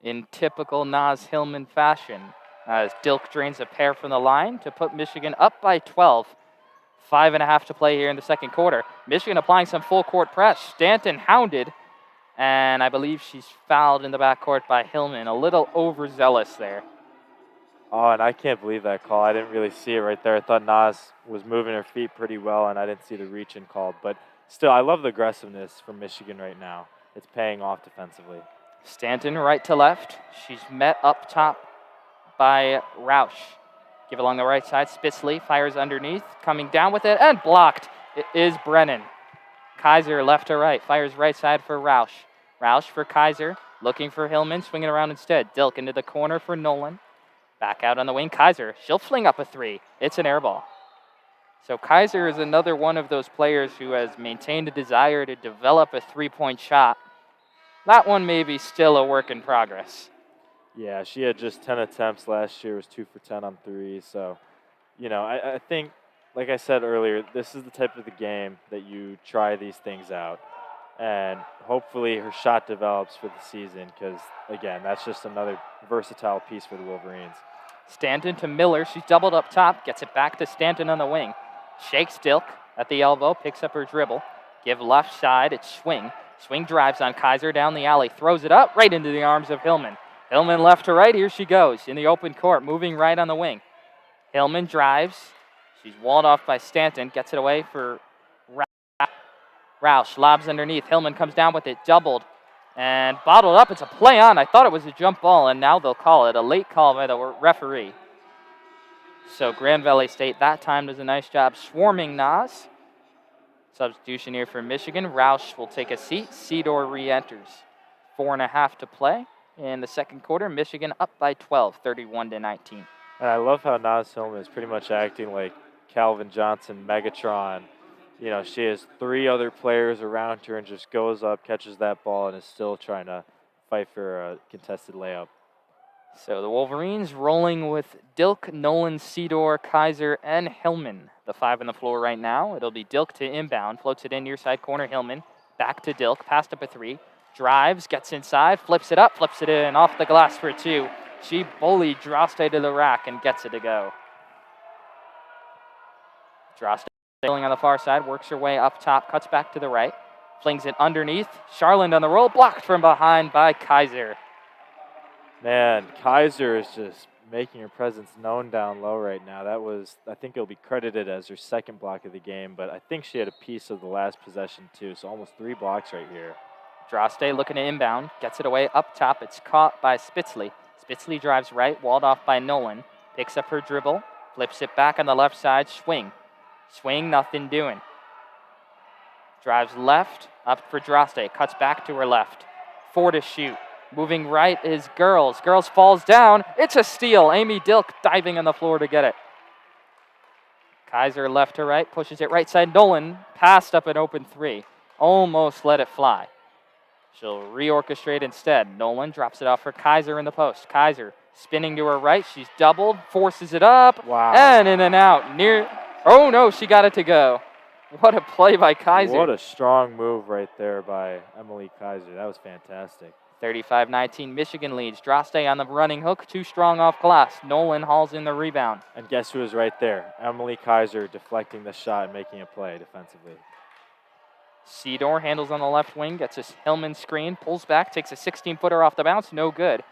In typical Naz Hillman fashion, as Dilk drains a pair from the line to put Michigan up by 12. 5.5 to play here in the second quarter. Michigan applying some full court press. Stanton hounded, and I believe she's fouled in the backcourt by Hillman. A little overzealous there. Oh, and I can't believe that call. I didn't really see it right there. I thought Naz was moving her feet pretty well, and I didn't see the reach-in called. But still, I love the aggressiveness from Michigan right now. It's paying off defensively. Stanton right to left. She's met up top by Roush. Give along the right side. Spitzley fires underneath. Coming down with it, and blocked. It is Brennan. Kaiser left to right. Fires right side for Roush. Roush for Kaiser. Looking for Hillman, swinging around instead. Dilk into the corner for Nolan. Back out on the wing, Kaiser. She'll fling up a three. It's an air ball. So Kaiser is another one of those players who has maintained a desire to develop a three-point shot. That one may be still a work in progress. Yeah, she had just 10 attempts last year, was 2 for 10 on threes. So, I think, like I said earlier, this is the type of the game that you try these things out. And hopefully her shot develops for the season because, again, that's just another versatile piece for the Wolverines. Stanton to Miller. She's doubled up top, gets it back to Stanton on the wing. Shakes Dilk at the elbow, picks up her dribble. Give left side, it's Swing. Swing drives on Kaiser down the alley, throws it up right into the arms of Hillman. Hillman left to right, here she goes in the open court, moving right on the wing. Hillman drives. She's walled off by Stanton, gets it away for Roush. Lobs underneath. Hillman comes down with it, doubled and bottled up. It's a play on. I thought it was a jump ball, and now they'll call it a late call by the referee. So Grand Valley State that time does a nice job swarming Nas. Substitution here for Michigan. Roush will take a seat. Cedar re-enters. 4.5 to play in the second quarter. Michigan up by 12, 31-19. And I love how Nas Hillman is pretty much acting like Calvin Johnson, Megatron. She has 3 other players around her and just goes up, catches that ball, and is still trying to fight for a contested layup. So the Wolverines rolling with Dilk, Nolan, Cedar, Kaiser, and Hillman. The 5 on the floor right now. It'll be Dilk to inbound. Floats it in near side corner. Hillman back to Dilk. Passed up a 3. Drives, gets inside, flips it up, flips it in, off the glass for 2. She bullied Droste to the rack and gets it to go. Droste sailing on the far side, works her way up top, cuts back to the right, flings it underneath. Charland on the roll, blocked from behind by Kaiser. Man, Kaiser is just making her presence known down low right now. I think it'll be credited as her second block of the game, but I think she had a piece of the last possession too, so almost 3 blocks right here. Droste looking to inbound, gets it away up top. It's caught by Spitzley. Spitzley drives right, walled off by Nolan. Picks up her dribble, flips it back on the left side, Swing. Swing, nothing doing. Drives left, up for Droste, cuts back to her left. 4 to shoot. Moving right is Girls. Girls falls down. It's a steal. Amy Dilk diving on the floor to get it. Kaiser left to right, pushes it right side. Nolan passed up an open 3. Almost let it fly. She'll reorchestrate instead. Nolan drops it off for Kaiser in the post. Kaiser spinning to her right. She's doubled, forces it up. Wow. And in and out. Oh no, she got it to go. What a play by Kaiser. What a strong move right there by Emily Kaiser. That was fantastic. 35-19, Michigan leads. Droste on the running hook, too strong off glass. Nolan hauls in the rebound. And guess who is right there? Emily Kaiser deflecting the shot and making a play defensively. Cedar handles on the left wing, gets a Hillman screen, pulls back, takes a 16-footer off the bounce, no good.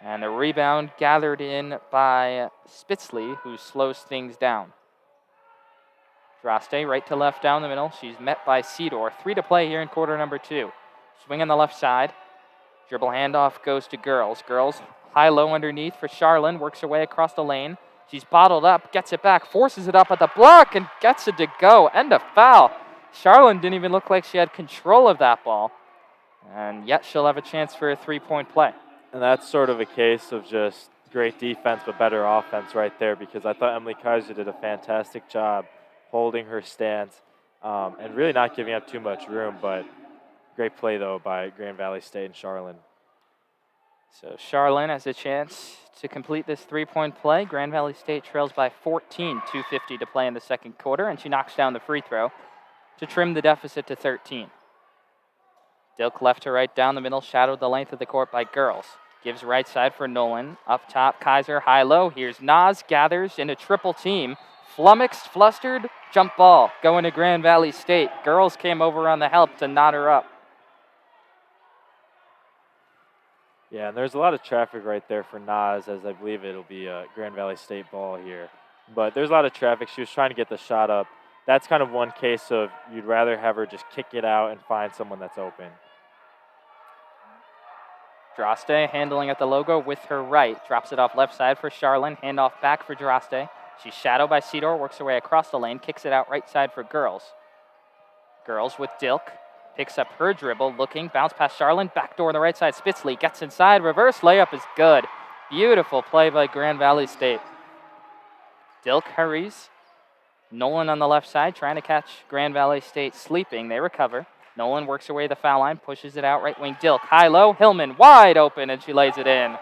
And the rebound gathered in by Spitzley, who slows things down. Droste right to left down the middle. She's met by Cedar. 3 to play here in quarter number 2. Swing on the left side. Dribble handoff goes to Girls. Girls high-low underneath for Charlin. Works her way across the lane. She's bottled up, gets it back, forces it up at the block, and gets it to go. End of foul. Charlin didn't even look like she had control of that ball. And yet she'll have a chance for a 3-point play. And that's sort of a case of just great defense but better offense right there, because I thought Emily Kaiser did a fantastic job holding her stance and really not giving up too much room. But great play, though, by Grand Valley State and Charlin. So Charlin has a chance to complete this 3-point play. Grand Valley State trails by 14, 2:50 to play in the second quarter, and she knocks down the free throw to trim the deficit to 13. Dilk left to right down the middle, shadowed the length of the court by Girls. Gives right side for Nolan. Up top, Kaiser high-low. Here's Nas, gathers in a triple team. Flummoxed, flustered, jump ball going to Grand Valley State. Girls came over on the help to knot her up. Yeah, and there's a lot of traffic right there for Nas, as I believe it'll be a Grand Valley State ball here. But there's a lot of traffic. She was trying to get the shot up. That's kind of one case of you'd rather have her just kick it out and find someone that's open. Droste handling at the logo with her right. Drops it off left side for Charlin. Handoff back for Droste. She's shadowed by Cedar. Works her way across the lane. Kicks it out right side for Girls. Girls with Dilk. Picks up her dribble, looking, bounce past Charlin, backdoor on the right side, Spitzley gets inside, reverse layup is good. Beautiful play by Grand Valley State. Dilk hurries. Nolan on the left side trying to catch Grand Valley State sleeping. They recover. Nolan works her way to the foul line, pushes it out, right wing Dilk, high-low, Hillman wide open, and she lays it in.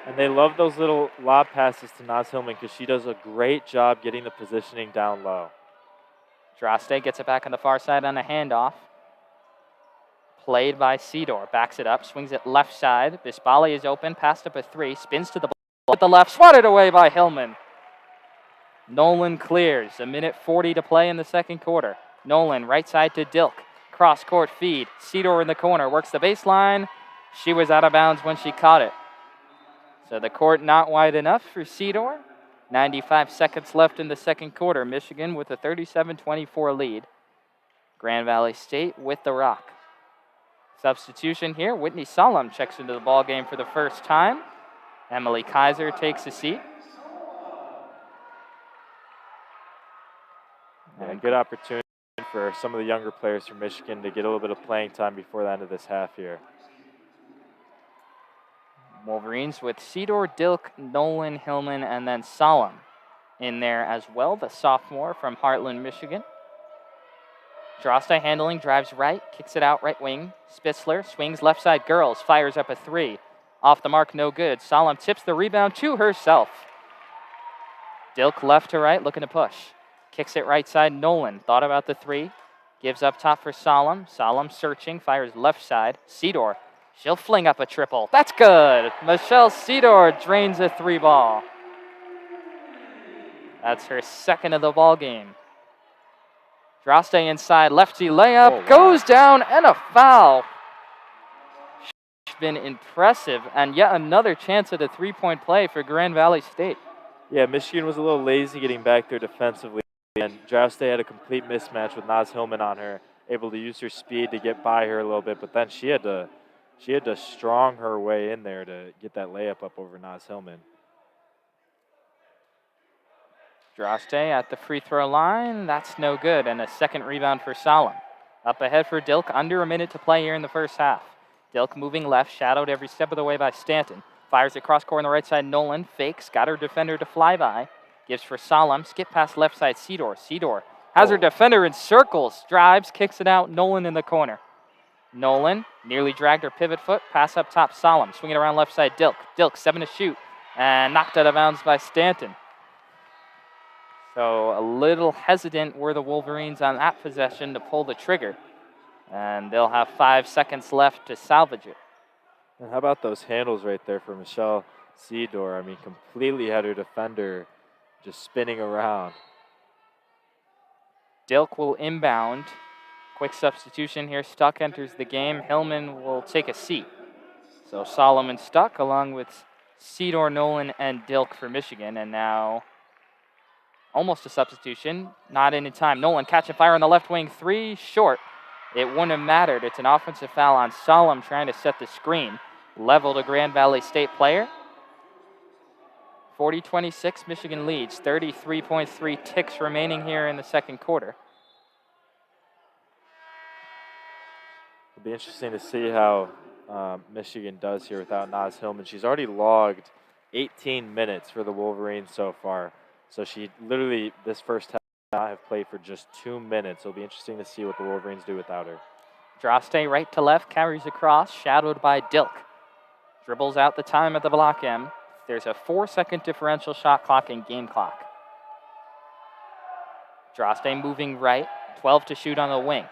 And they love those little lob passes to Naz Hillman because she does a great job getting the positioning down low. Droste gets it back on the far side on a handoff. Played by Sidor, backs it up, swings it left side. Bisbali is open, passed up a three, spins to the ball at the left, swatted away by Hillman. Nolan clears, 1:40 to play in the second quarter. Nolan, right side to Dilk, cross-court feed. Sidor in the corner, works the baseline. She was out of bounds when she caught it. So the court not wide enough for Sidor. 95 seconds left in the second quarter. Michigan with a 37-24 lead. Grand Valley State with the rock. Substitution here. Whitney Solom checks into the ball game for the first time. Emily Kaiser takes a seat. Yeah, good opportunity for some of the younger players from Michigan to get a little bit of playing time before the end of this half here. Wolverines with Sidor, Dilk, Nolan, Hillman, and then Solom in there as well, the sophomore from Heartland, Michigan. Droste handling, drives right, kicks it out right wing. Spitzler swings left side, girls, fires up a three. Off the mark, no good. Solom tips the rebound to herself. Dilk left to right, looking to push. Kicks it right side, Nolan thought about the three. Gives up top for Solom. Solom searching, fires left side. Sidor, she'll fling up a triple. That's good. Michelle Sidor drains a three ball. That's her second of the ball game. Droste inside, lefty layup, goes down, and a foul. She's been impressive, and yet another chance at a three-point play for Grand Valley State. Yeah, Michigan was a little lazy getting back there defensively, and Droste had a complete mismatch with Naz Hillman on her, able to use her speed to get by her a little bit, but then she had to strong her way in there to get that layup up over Naz Hillman. Droste at the free throw line, that's no good, and a second rebound for Solom. Up ahead for Dilk, under a minute to play here in the first half. Dilk moving left, shadowed every step of the way by Stanton. Fires it cross court on the right side, Nolan fakes, got her defender to fly by. Gives for Solom, skip past left side, Sidor. Sidor has her defender in circles, drives, kicks it out, Nolan in the corner. Nolan nearly dragged her pivot foot, pass up top, Solom. Swing it around left side, Dilk. Dilk, 7 to shoot, and knocked out of bounds by Stanton. So a little hesitant were the Wolverines on that possession to pull the trigger. And they'll have 5 seconds left to salvage it. And how about those handles right there for Michelle Sidor? I mean, completely had her defender just spinning around. Dilk will inbound. Quick substitution here. Stuck enters the game. Hillman will take a seat. So Solomon Stuck along with Sidor, Nolan, and Dilk for Michigan. And now almost a substitution. Not in time. Nolan catch and fire on the left wing. Three short. It wouldn't have mattered. It's an offensive foul on Solom trying to set the screen. Level to Grand Valley State player. 40-26, Michigan leads. 33.3 ticks remaining here in the second quarter. It'll be interesting to see how Michigan does here without Naz Hillman. She's already logged 18 minutes for the Wolverines so far. So she literally, this first half, have played for just 2 minutes. It'll be interesting to see what the Wolverines do without her. Droste right to left, carries across, shadowed by Dilk. Dribbles out the time at the block M. There's a 4-second differential shot clock and game clock. Droste moving right, 12 to shoot on the wing.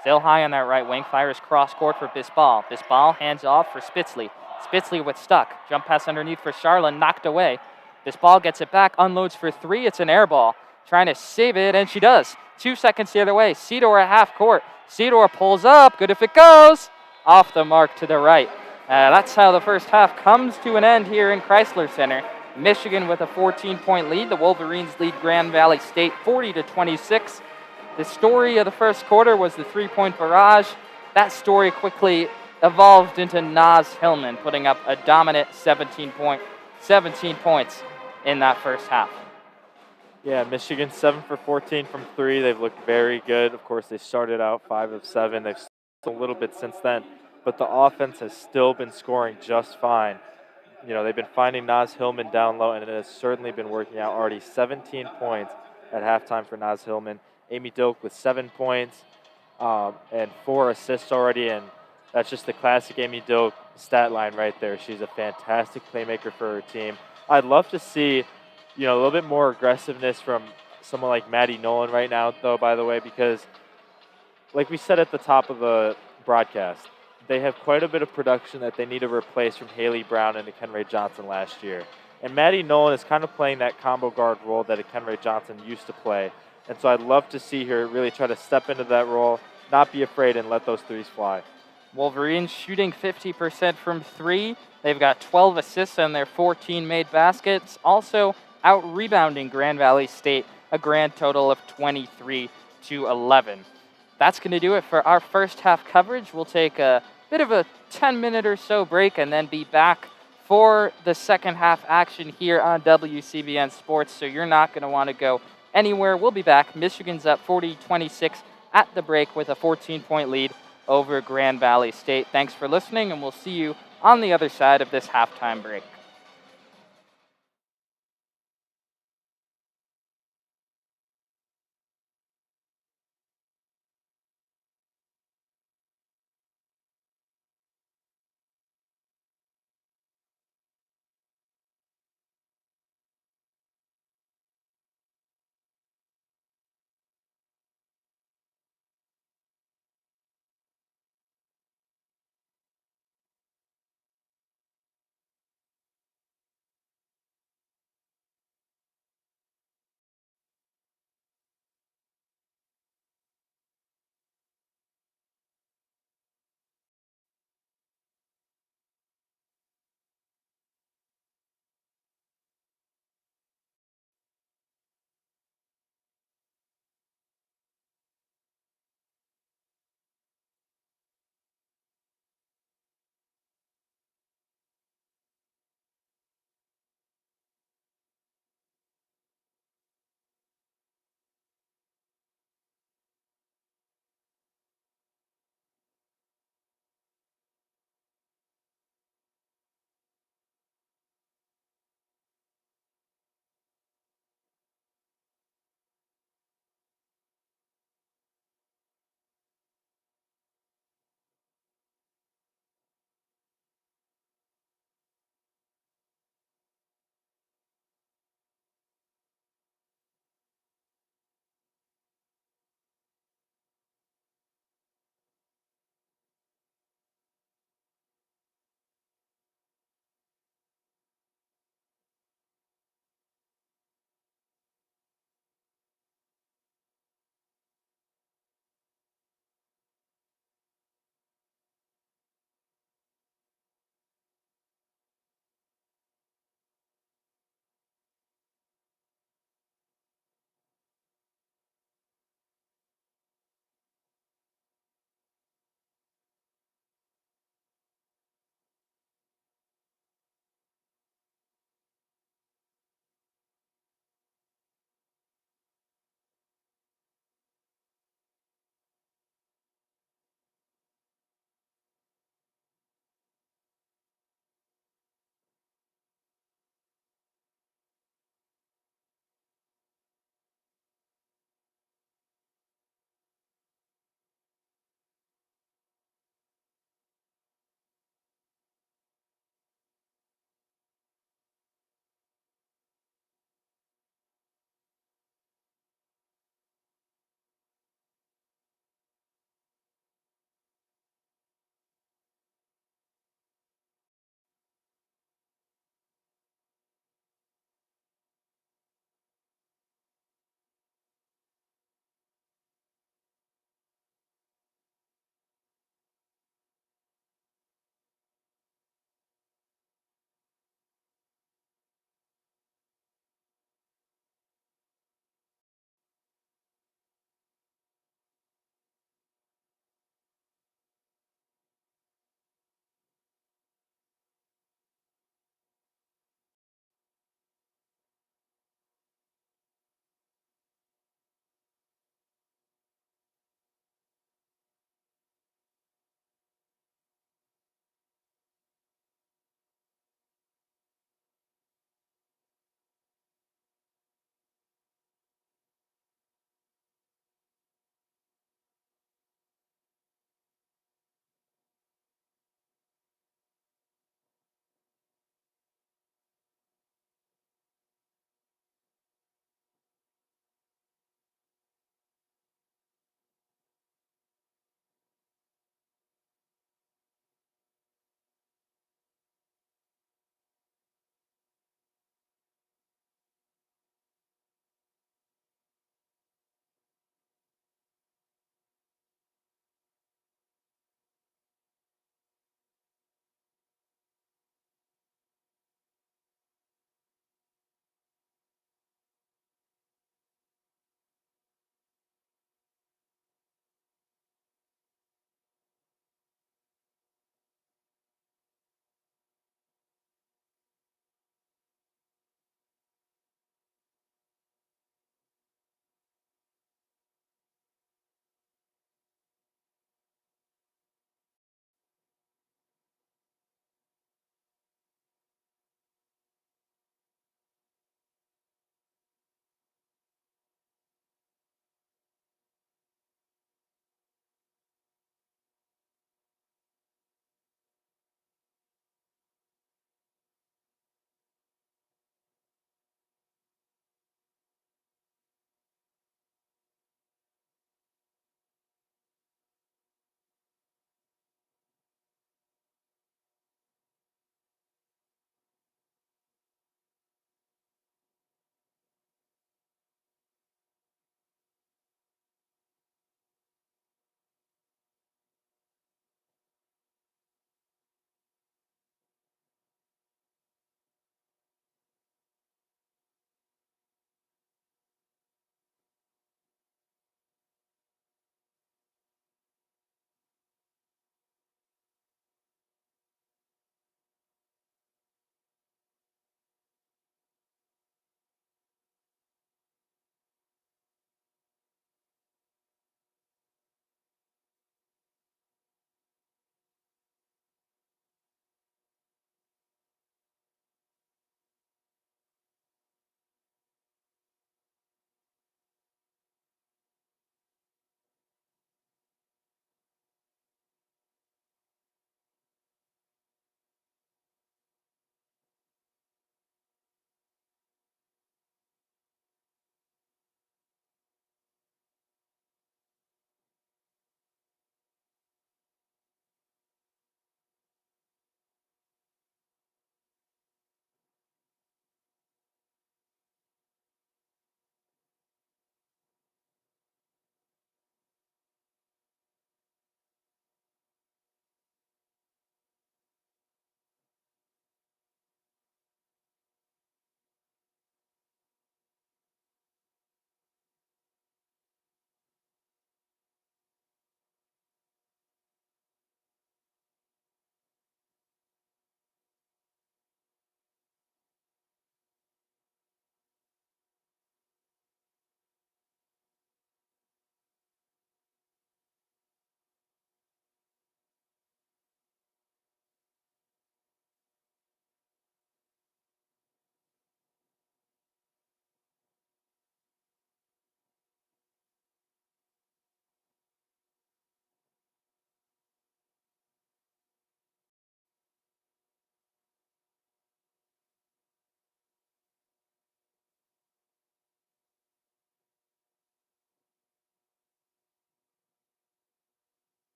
Still high on that right wing, fires cross court for Bisbal. Bisbal hands off for Spitzley. Spitzley with Stuck. Jump pass underneath for Charlin, knocked away. Bisbal gets it back, unloads for three. It's an air ball. Trying to save it, and she does. 2 seconds the other way. Sidor at half court. Sidor pulls up. Good if it goes. Off the mark to the right. That's how the first half comes to an end here in Crisler Center. Michigan with a 14-point lead. The Wolverines lead Grand Valley State 40-26. The story of the first quarter was the three-point barrage. That story quickly evolved into Naz Hillman, putting up a dominant 17 points in that first half. Yeah, Michigan 7 for 14 from three. They've looked very good. Of course, they started out 5 of 7. They've a little bit since then, but the offense has still been scoring just fine. They've been finding Naz Hillman down low, and it has certainly been working out. Already 17 points at halftime for Naz Hillman. Amy Dilk with 7 points and 4 assists already, and that's just the classic Amy Dilk stat line right there. She's a fantastic playmaker for her team. I'd love to see, a little bit more aggressiveness from someone like Maddie Nolan right now, though, by the way, because like we said at the top of the broadcast, they have quite a bit of production that they need to replace from Haley Brown and Kenray Johnson last year. And Maddie Nolan is kind of playing that combo guard role that Kenray Johnson used to play. And so I'd love to see her really try to step into that role, not be afraid, and let those threes fly. Wolverines shooting 50% from three. They've got 12 assists on their 14 made baskets. Also out-rebounding Grand Valley State, a grand total of 23-11. That's going to do it for our first half coverage. We'll take a bit of a 10-minute or so break and then be back for the second half action here on WCBN Sports, so you're not going to want to go anywhere. We'll be back. Michigan's up 40-26 at the break with a 14-point lead over Grand Valley State. Thanks for listening, and we'll see you on the other side of this halftime break.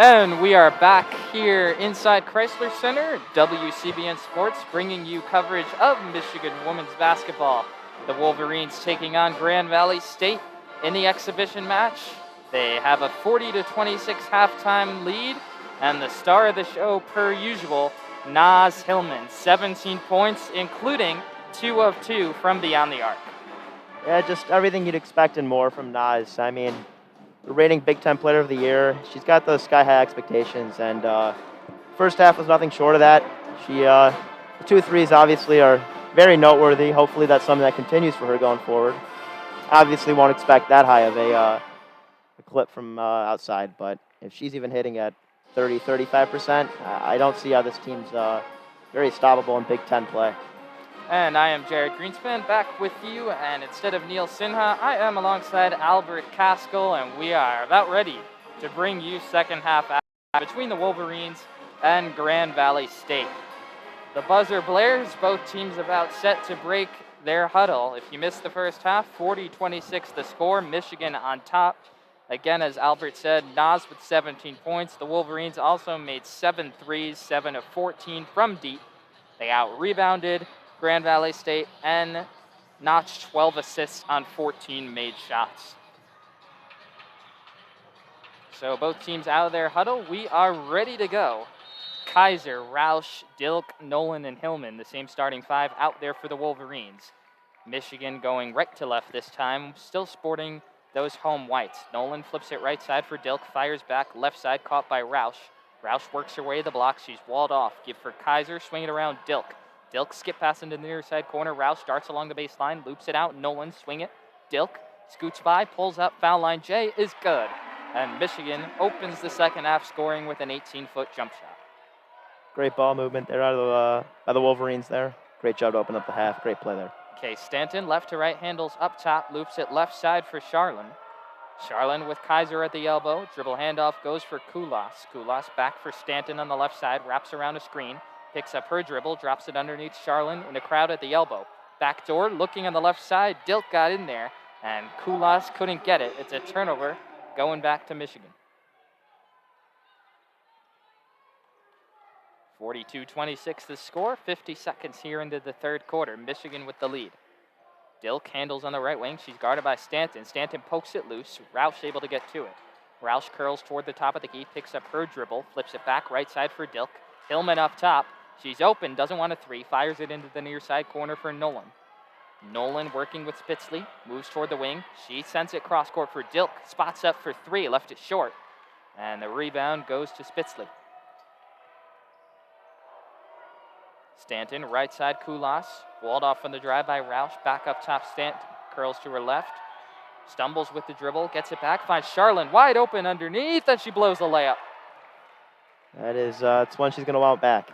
And we are back here inside Crisler Center, WCBN Sports, bringing you coverage of Michigan women's basketball. The Wolverines taking on Grand Valley State in the exhibition match. They have a 40-26 halftime lead, and the star of the show, per usual, Naz Hillman, 17 points, including 2 of 2 from beyond the arc. Yeah, just everything you'd expect and more from Naz. I mean, rating Big Ten Player of the Year. She's got those sky-high expectations, and first half was nothing short of that. The 2 threes obviously are very noteworthy. Hopefully that's something that continues for her going forward. Obviously won't expect that high of a clip from outside, but if she's even hitting at 30-35%, I don't see how this team's very stoppable in Big Ten play. And I am Jared Greenspan, back with you, and instead of Neil Sinha, I am alongside Albert Caskell, and we are about ready to bring you second half between the Wolverines and Grand Valley State. The buzzer blares, both teams about set to break their huddle. If you missed the first half, 40-26 the score, Michigan on top. Again, as Albert said, Naz with 17 points. The Wolverines also made 7 threes, 7 of 14 from deep. They out-rebounded Grand Valley State and notched 12 assists on 14 made shots. So both teams out of their huddle. We are ready to go. Kaiser, Roush, Dilk, Nolan, and Hillman, the same starting 5 out there for the Wolverines. Michigan going right to left this time, still sporting those home whites. Nolan flips it right side for Dilk, fires back left side, caught by Roush. Roush works her way to the block. She's walled off. Give for Kaiser, swing it around Dilk. Dilk skip pass into the near side corner. Roush darts along the baseline, loops it out. Nolan swing it. Dilk scoots by, pulls up, foul line. J is good. And Michigan opens the second half scoring with an 18-foot jump shot. Great ball movement there out of by the Wolverines there. Great job to open up the half. Great play there. Okay, Stanton left to right handles up top, loops it left side for Charlin. Charlin with Kaiser at the elbow. Dribble handoff goes for Kulas. Kulas back for Stanton on the left side, wraps around a screen. Picks up her dribble, drops it underneath Charlin in a crowd at the elbow. Backdoor, looking on the left side. Dilk got in there, and Kulas couldn't get it. It's a turnover going back to Michigan. 42-26 the score. 50 seconds here into the third quarter. Michigan with the lead. Dilk handles on the right wing. She's guarded by Stanton. Stanton pokes it loose. Roush able to get to it. Roush curls toward the top of the key, picks up her dribble, flips it back right side for Dilk. Hillman up top. She's open, doesn't want a 3, fires it into the near side corner for Nolan. Nolan working with Spitzley, moves toward the wing. She sends it cross court for Dilk, spots up for 3, left it short. And the rebound goes to Spitzley. Stanton, right side Kulas, walled off on the drive by Roush, back up top Stanton, curls to her left, stumbles with the dribble, gets it back, finds Charlin wide open underneath, and she blows the layup. That is, it's one she's going to want back.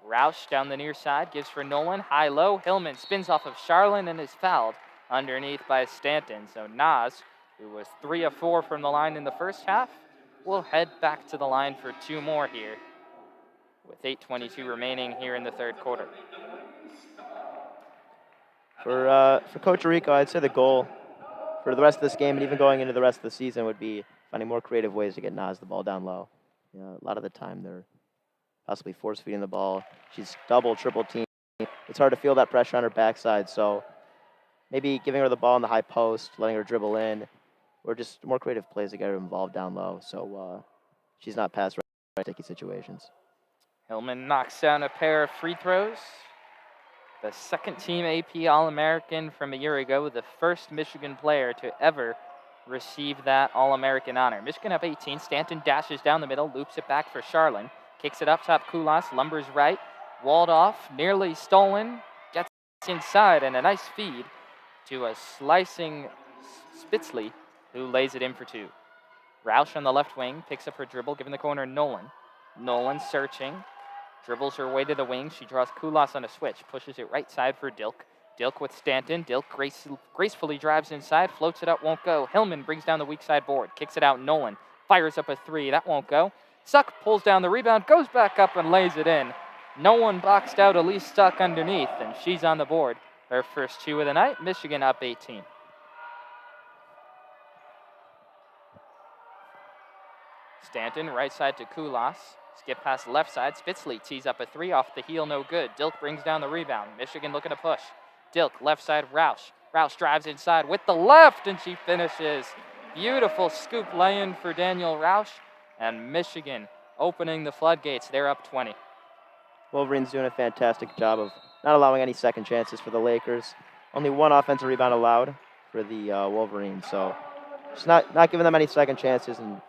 Roush down the near side, gives for Nolan, high-low. Hillman spins off of Charlin and is fouled underneath by Stanton. So Naz, who was 3 of 4 from the line in the first half, will head back to the line for 2 more here with 8:22 remaining here in the third quarter. For Coach Rico, I'd say the goal for the rest of this game and even going into the rest of the season would be finding more creative ways to get Naz the ball down low. You know, a lot of the time they're possibly force-feeding the ball. She's double, triple team. It's hard to feel that pressure on her backside, so maybe giving her the ball in the high post, letting her dribble in, or just more creative plays to get her involved down low so she's not past sticky situations. Hillman knocks down a pair of free throws. The second-team AP All-American from a year ago, the first Michigan player to ever receive that All-American honor. Michigan up 18. Stanton dashes down the middle, loops it back for Charlin. Kicks it up top, Kulas, lumbers right, walled off, nearly stolen, gets inside, and a nice feed to a slicing Spitzley, who lays it in for 2. Roush on the left wing, picks up her dribble, giving the corner Nolan. Nolan searching, dribbles her way to the wing. She draws Kulas on a switch, pushes it right side for Dilk. Dilk with Stanton. Dilk gracefully drives inside, floats it up, won't go. Hillman brings down the weak side board, kicks it out. Nolan fires up a 3, that won't go. Suck pulls down the rebound, goes back up and lays it in. No one boxed out, Elise Stuck underneath, and she's on the board. Her first 2 of the night, Michigan up 18. Stanton, right side to Kulas. Skip past left side. Spitzley tees up a three off the heel, no good. Dilk brings down the rebound. Michigan looking to push. Dilk, left side, Roush. Roush drives inside with the left, and she finishes. Beautiful scoop lay-in for Danielle Roush, and Michigan opening the floodgates. They're up 20. Wolverines doing a fantastic job of not allowing any second chances for the Lakers. Only one offensive rebound allowed for the Wolverines, so just not giving them any second chances and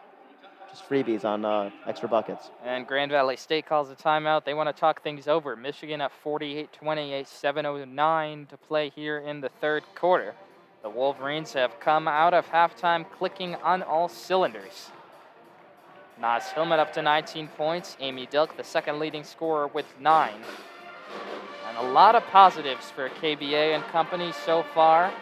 just freebies on extra buckets. And Grand Valley State calls a timeout. They want to talk things over. Michigan at 48-28, 7:09 to play here in the third quarter. The Wolverines have come out of halftime clicking on all cylinders. Naz Hillman up to 19 points. Amy Dilk, the second leading scorer, with 9. And a lot of positives for KBA and company so far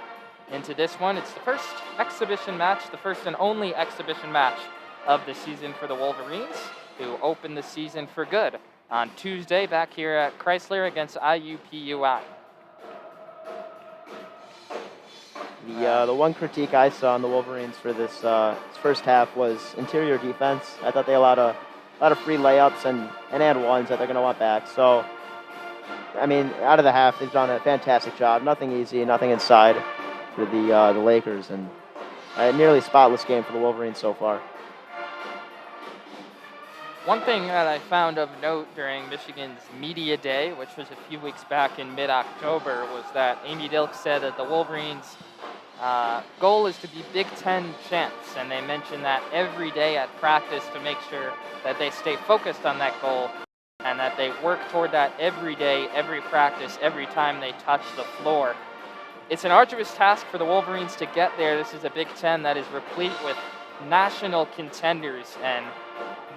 into this one. It's the first exhibition match, the first and only exhibition match of the season for the Wolverines, who opened the season for good on Tuesday back here at Crisler against IUPUI. The one critique I saw on the Wolverines for this first half was interior defense. I thought they allowed a lot of free layups and ones that they're going to want back. So, I mean, out of the half, they've done a fantastic job. Nothing easy, nothing inside for the Lakers, and a nearly spotless game for the Wolverines so far. One thing that I found of note during Michigan's media day, which was a few weeks back in mid-October, was that Amy Dilk said that the Wolverines' goal is to be Big Ten champs, and they mentioned that every day at practice to make sure that they stay focused on that goal and that they work toward that every day, every practice, every time they touch the floor. It's an arduous task for the Wolverines to get there. This is a Big Ten that is replete with national contenders and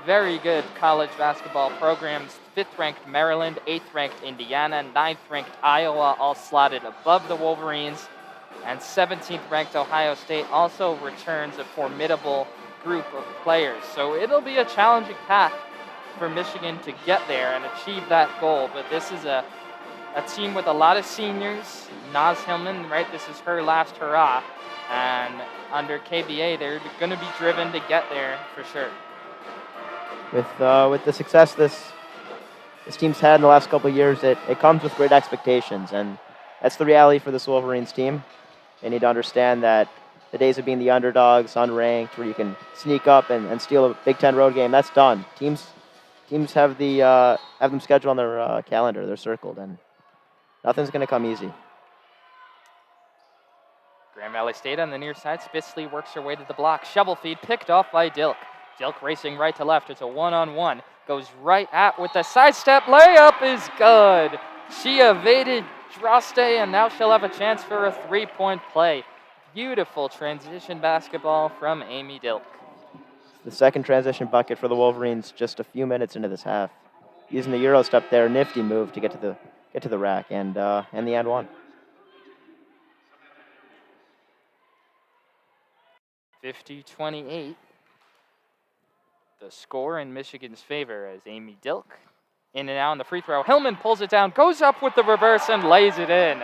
very good college basketball programs. 5th-ranked Maryland, 8th-ranked Indiana, 9th-ranked Iowa, all slotted above the Wolverines. And 17th-ranked Ohio State also returns a formidable group of players. So it'll be a challenging path for Michigan to get there and achieve that goal. But this is a team with a lot of seniors. Naz Hillman, right, this is her last hurrah. And under KBA, they're going to be driven to get there for sure. With the success this team's had in the last couple of years, it comes with great expectations, and that's the reality for this Wolverines team. They need to understand that the days of being the underdogs, unranked, where you can sneak up and steal a Big Ten road game, that's done. Teams have them scheduled on their calendar, they're circled, and nothing's going to come easy. Grand Valley State on the near side. Spitzley works her way to the block. Shovel feed picked off by Dilk. Dilk racing right to left. It's a one-on-one. Goes right at with the sidestep. Layup is good. She evaded Droste, and now she'll have a chance for a three-point play. Beautiful transition basketball from Amy Dilk. The second transition bucket for the Wolverines just a few minutes into this half. Using the Euro step there, nifty move to get to the rack and the and one. 50-28. The score in Michigan's favor as Amy Dilk in and out on the free throw. Hillman pulls it down, goes up with the reverse and lays it in.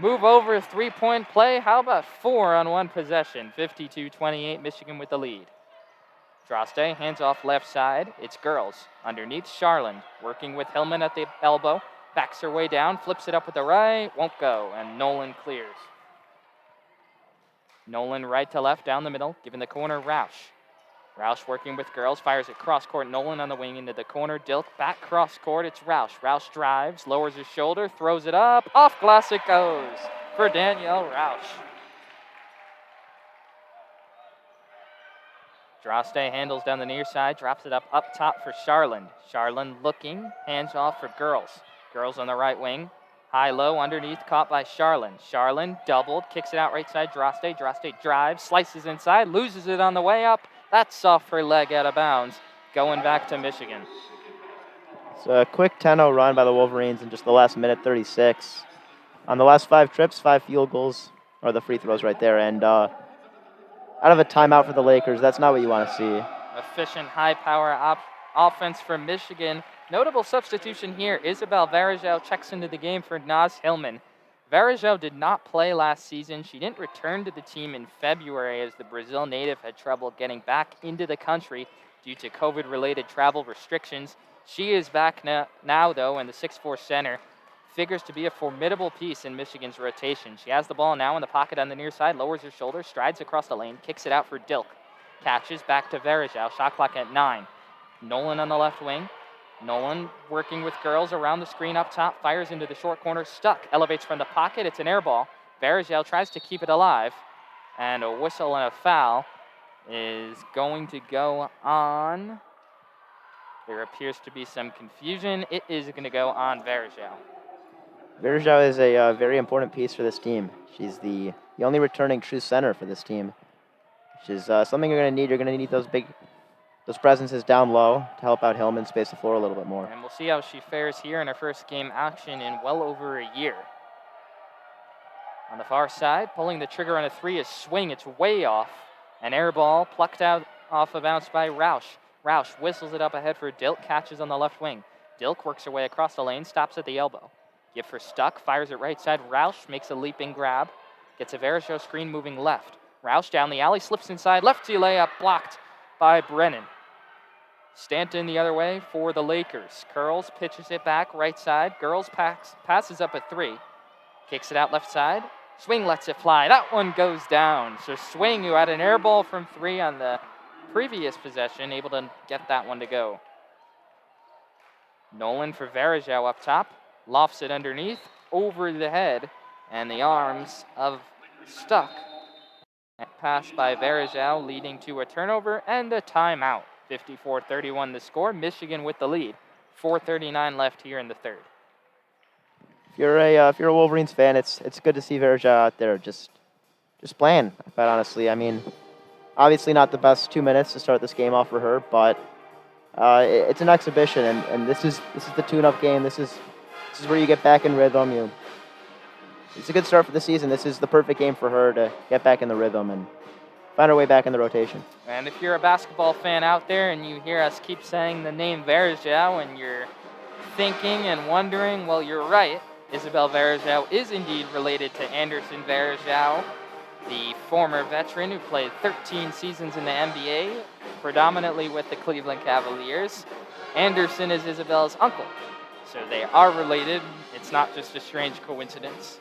Move over, three-point play. How about 4 on one possession? 52-28, Michigan with the lead. Droste hands off left side. It's Girls underneath Charland, working with Hillman at the elbow. Backs her way down, flips it up with the right, won't go, and Nolan clears. Nolan right to left down the middle, giving the corner Roush. Roush working with Girls, fires it cross court. Nolan on the wing into the corner. Dilk back cross court. It's Roush. Roush drives, lowers his shoulder, throws it up. Off glass it goes for Danielle Roush. Droste handles down the near side, drops it up top for Charland. Charland looking, hands off for Girls. Girls on the right wing. High-low underneath, caught by Charland. Charland doubled, kicks it out right side. Droste. Droste drives, slices inside, loses it on the way up. That's off her leg out of bounds, going back to Michigan. So a quick 10-0 run by the Wolverines in just the last minute 36. On the last 5 trips, 5 field goals, or the free throws right there. And out of a timeout for the Lakers, that's not what you want to see. Efficient, high-power offense for Michigan. Notable substitution here. Isabel Varageo checks into the game for Naz Hillman. Varageo did not play last season. She didn't return to the team in February as the Brazil native had trouble getting back into the country. due to COVID-related travel restrictions. She is back now, though, and the 6'4" center figures to be a formidable piece in Michigan's rotation. She has the ball now in the pocket on the near side, lowers her shoulder, strides across the lane, kicks it out for Dilk. Catches back to Varageo, shot clock at 9. Nolan on the left wing. Nolan working with girls around the screen up top, fires into the short corner, stuck, elevates from the pocket, it's an air ball. Varageo tries to keep it alive, and a whistle and a foul is going to go on. There appears to be some confusion. It is going to go on Varageo. Varageo is a very important piece for this team. She's the only returning true center for this team, which is something you're going to need. You're going to need those presences down low to help out Hillman space the floor a little bit more. And we'll see how she fares here in her first game action in well over a year. On the far side, pulling the trigger on a 3 is Swing. It's way off. An air ball plucked out off a bounce by Roush. Roush whistles it up ahead for Dilk, catches on the left wing. Dilk works her way across the lane, stops at the elbow. Give for Stuck, fires it right side. Roush makes a leaping grab. Gets a Varageo screen moving left. Roush down the alley, slips inside. Lefty layup blocked by Brennan. Stanton the other way for the Lakers. Curls, pitches it back, right side. Girls passes up a 3. Kicks it out left side. Swing lets it fly. That one goes down. So Swing, who had an air ball from 3 on the previous possession, able to get that one to go. Nolan for Varageo up top. Lofts it underneath, over the head, and the arms of Stuck. Pass by Varageo, leading to a turnover and a timeout. 54-31 the score. Michigan with the lead. 4:39 left here in the third. If you're a Wolverines fan, it's good to see Varageo out there just playing. Quite honestly, I mean, obviously not the best 2 minutes to start this game off for her, but it's an exhibition, and this is the tune-up game. This is where you get back in rhythm. It's a good start for the season. This is the perfect game for her to get back in the rhythm and find her way back in the rotation. And if you're a basketball fan out there and you hear us keep saying the name Varageo and you're thinking and wondering, well, you're right. Isabel Varageo is indeed related to Anderson Varageo, the former veteran who played 13 seasons in the NBA, predominantly with the Cleveland Cavaliers. Anderson is Isabel's uncle, so they are related. It's not just a strange coincidence.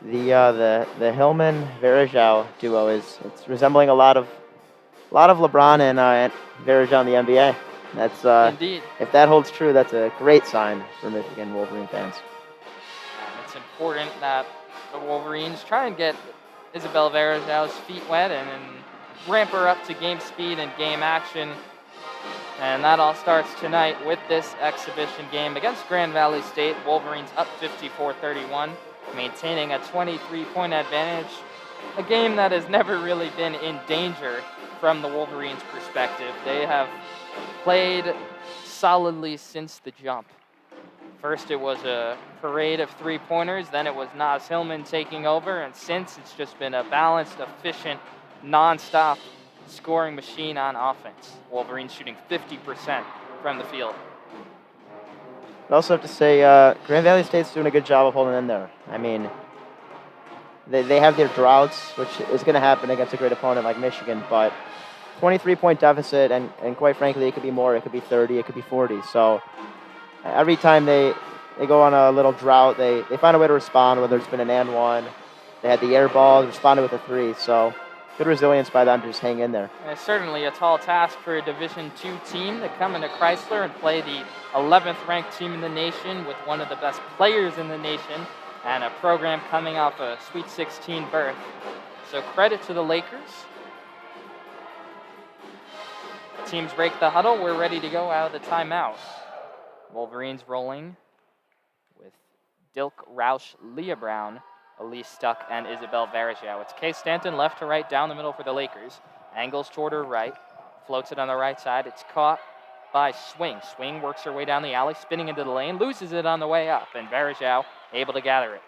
The Hillman Varageo duo it's resembling a lot of LeBron and Varageo in the NBA. That's indeed. If that holds true, that's a great sign for Michigan Wolverine fans. It's important that the Wolverines try and get Isabel Varageo's feet wet and ramp her up to game speed and game action. And that all starts tonight with this exhibition game against Grand Valley State. Wolverines up 54-31, maintaining a 23-point advantage. A game that has never really been in danger from the Wolverines' perspective. They have played solidly since the jump. First it was a parade of three-pointers, then it was Naz Hillman taking over, and since it's just been a balanced, efficient, non-stop scoring machine on offense. Wolverines shooting 50% from the field. I also have to say, Grand Valley State's doing a good job of holding in there. I mean, they have their droughts, which is going to happen against a great opponent like Michigan, but 23-point deficit, and quite frankly, it could be more. It could be 30, it could be 40. So every time they go on a little drought, they find a way to respond, whether it's been an and one. They had the air ball, responded with a 3. So good resilience by them to just hang in there. And it's certainly a tall task for a Division II team to come into Crisler and play the 11th ranked team in the nation with one of the best players in the nation and a program coming off a Sweet 16 berth. So credit to the Lakers. Teams break the huddle. We're ready to go out of the timeout. Wolverines rolling with Dilk, Roush, Leah Brown, Elise Stuck, and Isabel Varageo. It's Kay Stanton left to right down the middle for the Lakers. Angles toward her right. Floats it on the right side. It's caught by Swing. Swing works her way down the alley, spinning into the lane, loses it on the way up, and Varageo able to gather it.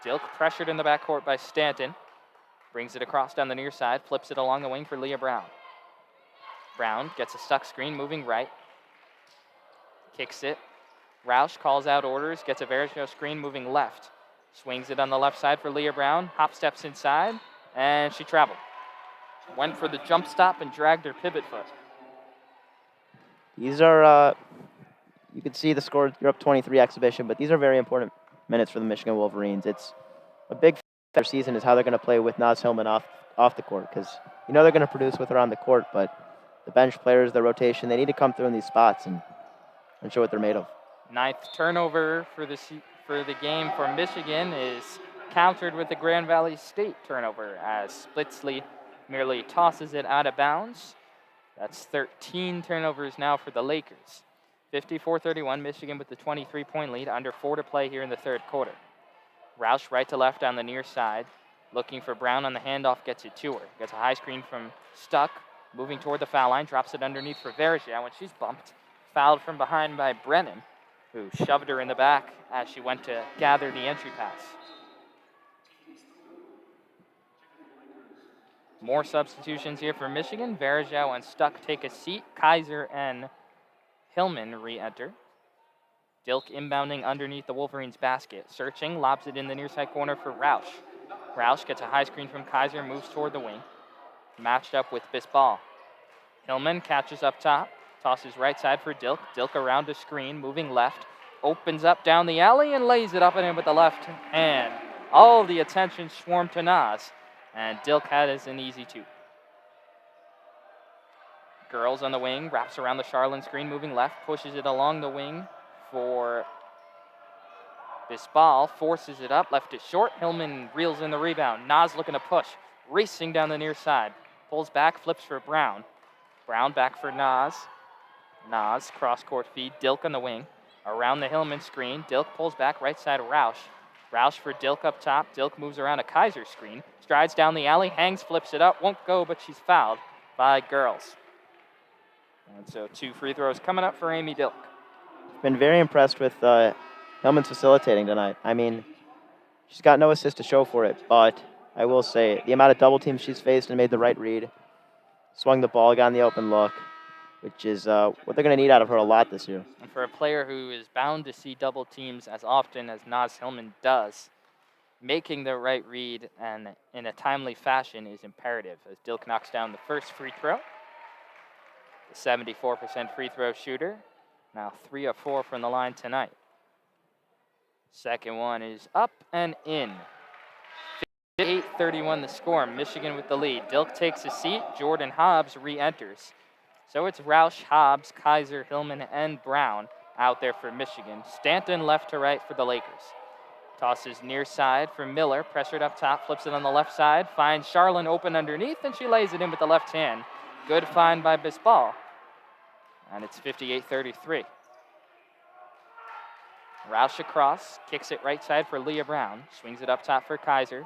Dilk pressured in the backcourt by Stanton. Brings it across down the near side, flips it along the wing for Leah Brown. Brown gets a stuck screen, moving right. Kicks it. Roush calls out orders, gets a Varageo screen, moving left. Swings it on the left side for Leah Brown. Hop steps inside, and she traveled. Went for the jump stop and dragged her pivot foot. These are, you can see the score, you're up 23 exhibition, but these are very important minutes for the Michigan Wolverines. It's a big factor of their season is how they're going to play with Naz Hillman off the court, because you know they're going to produce with her on the court, but the bench players, the rotation, they need to come through in these spots and show what they're made of. 9th turnover for the game for Michigan is countered with the Grand Valley State turnover as Splitsley merely tosses it out of bounds. That's 13 turnovers now for the Lakers. 54-31, Michigan with the 23-point lead, under 4 to play here in the third quarter. Roush right to left on the near side, looking for Brown on the handoff, gets it to her. Gets a high screen from Stuck, moving toward the foul line, drops it underneath for Varageo when she's bumped. Fouled from behind by Brennan, who shoved her in the back as she went to gather the entry pass. More substitutions here for Michigan. Varageo and Stuck take a seat. Kaiser and Hillman re-enter. Dilk inbounding underneath the Wolverines' basket. Searching, lobs it in the near side corner for Roush. Roush gets a high screen from Kaiser, moves toward the wing. Matched up with Bisbal. Hillman catches up top, tosses right side for Dilk. Dilk around the screen, moving left. Opens up down the alley and lays it up and in with the left hand. All the attention swarmed to Naz, and Dilk had as an easy two. Girls on the wing, wraps around the Charlene screen, moving left, pushes it along the wing for Bisbal, forces it up, left it short. Hillman reels in the rebound. Naz looking to push, racing down the near side. Pulls back, flips for Brown. Brown back for Naz. Naz, cross-court feed, Dilk on the wing. Around the Hillman screen, Dilk pulls back, right side Roush. Roush for Dilk up top. Dilk moves around a Kaiser screen. Strides down the alley, hangs, flips it up. Won't go, but she's fouled by Girls. And so 2 free throws coming up for Amy Dilk. Been very impressed with Hillman's facilitating tonight. I mean, she's got no assist to show for it, but I will say the amount of double teams she's faced and made the right read, swung the ball, got in the open look, which is what they're going to need out of her a lot this year. And for a player who is bound to see double teams as often as Naz Hillman does, making the right read and in a timely fashion is imperative as Dilk knocks down the first free throw. The 74% free throw shooter, now 3 of 4 from the line tonight. Second one is up and in. 58-31 the score, Michigan with the lead. Dilk takes a seat, Jordan Hobbs re-enters. So it's Roush, Hobbs, Kaiser, Hillman, and Brown out there for Michigan. Stanton left to right for the Lakers. Tosses near side for Miller, pressured up top, flips it on the left side, finds Charlene open underneath, and she lays it in with the left hand. Good find by Bisbal. And it's 58-33. Roush across, kicks it right side for Leah Brown, swings it up top for Kaiser.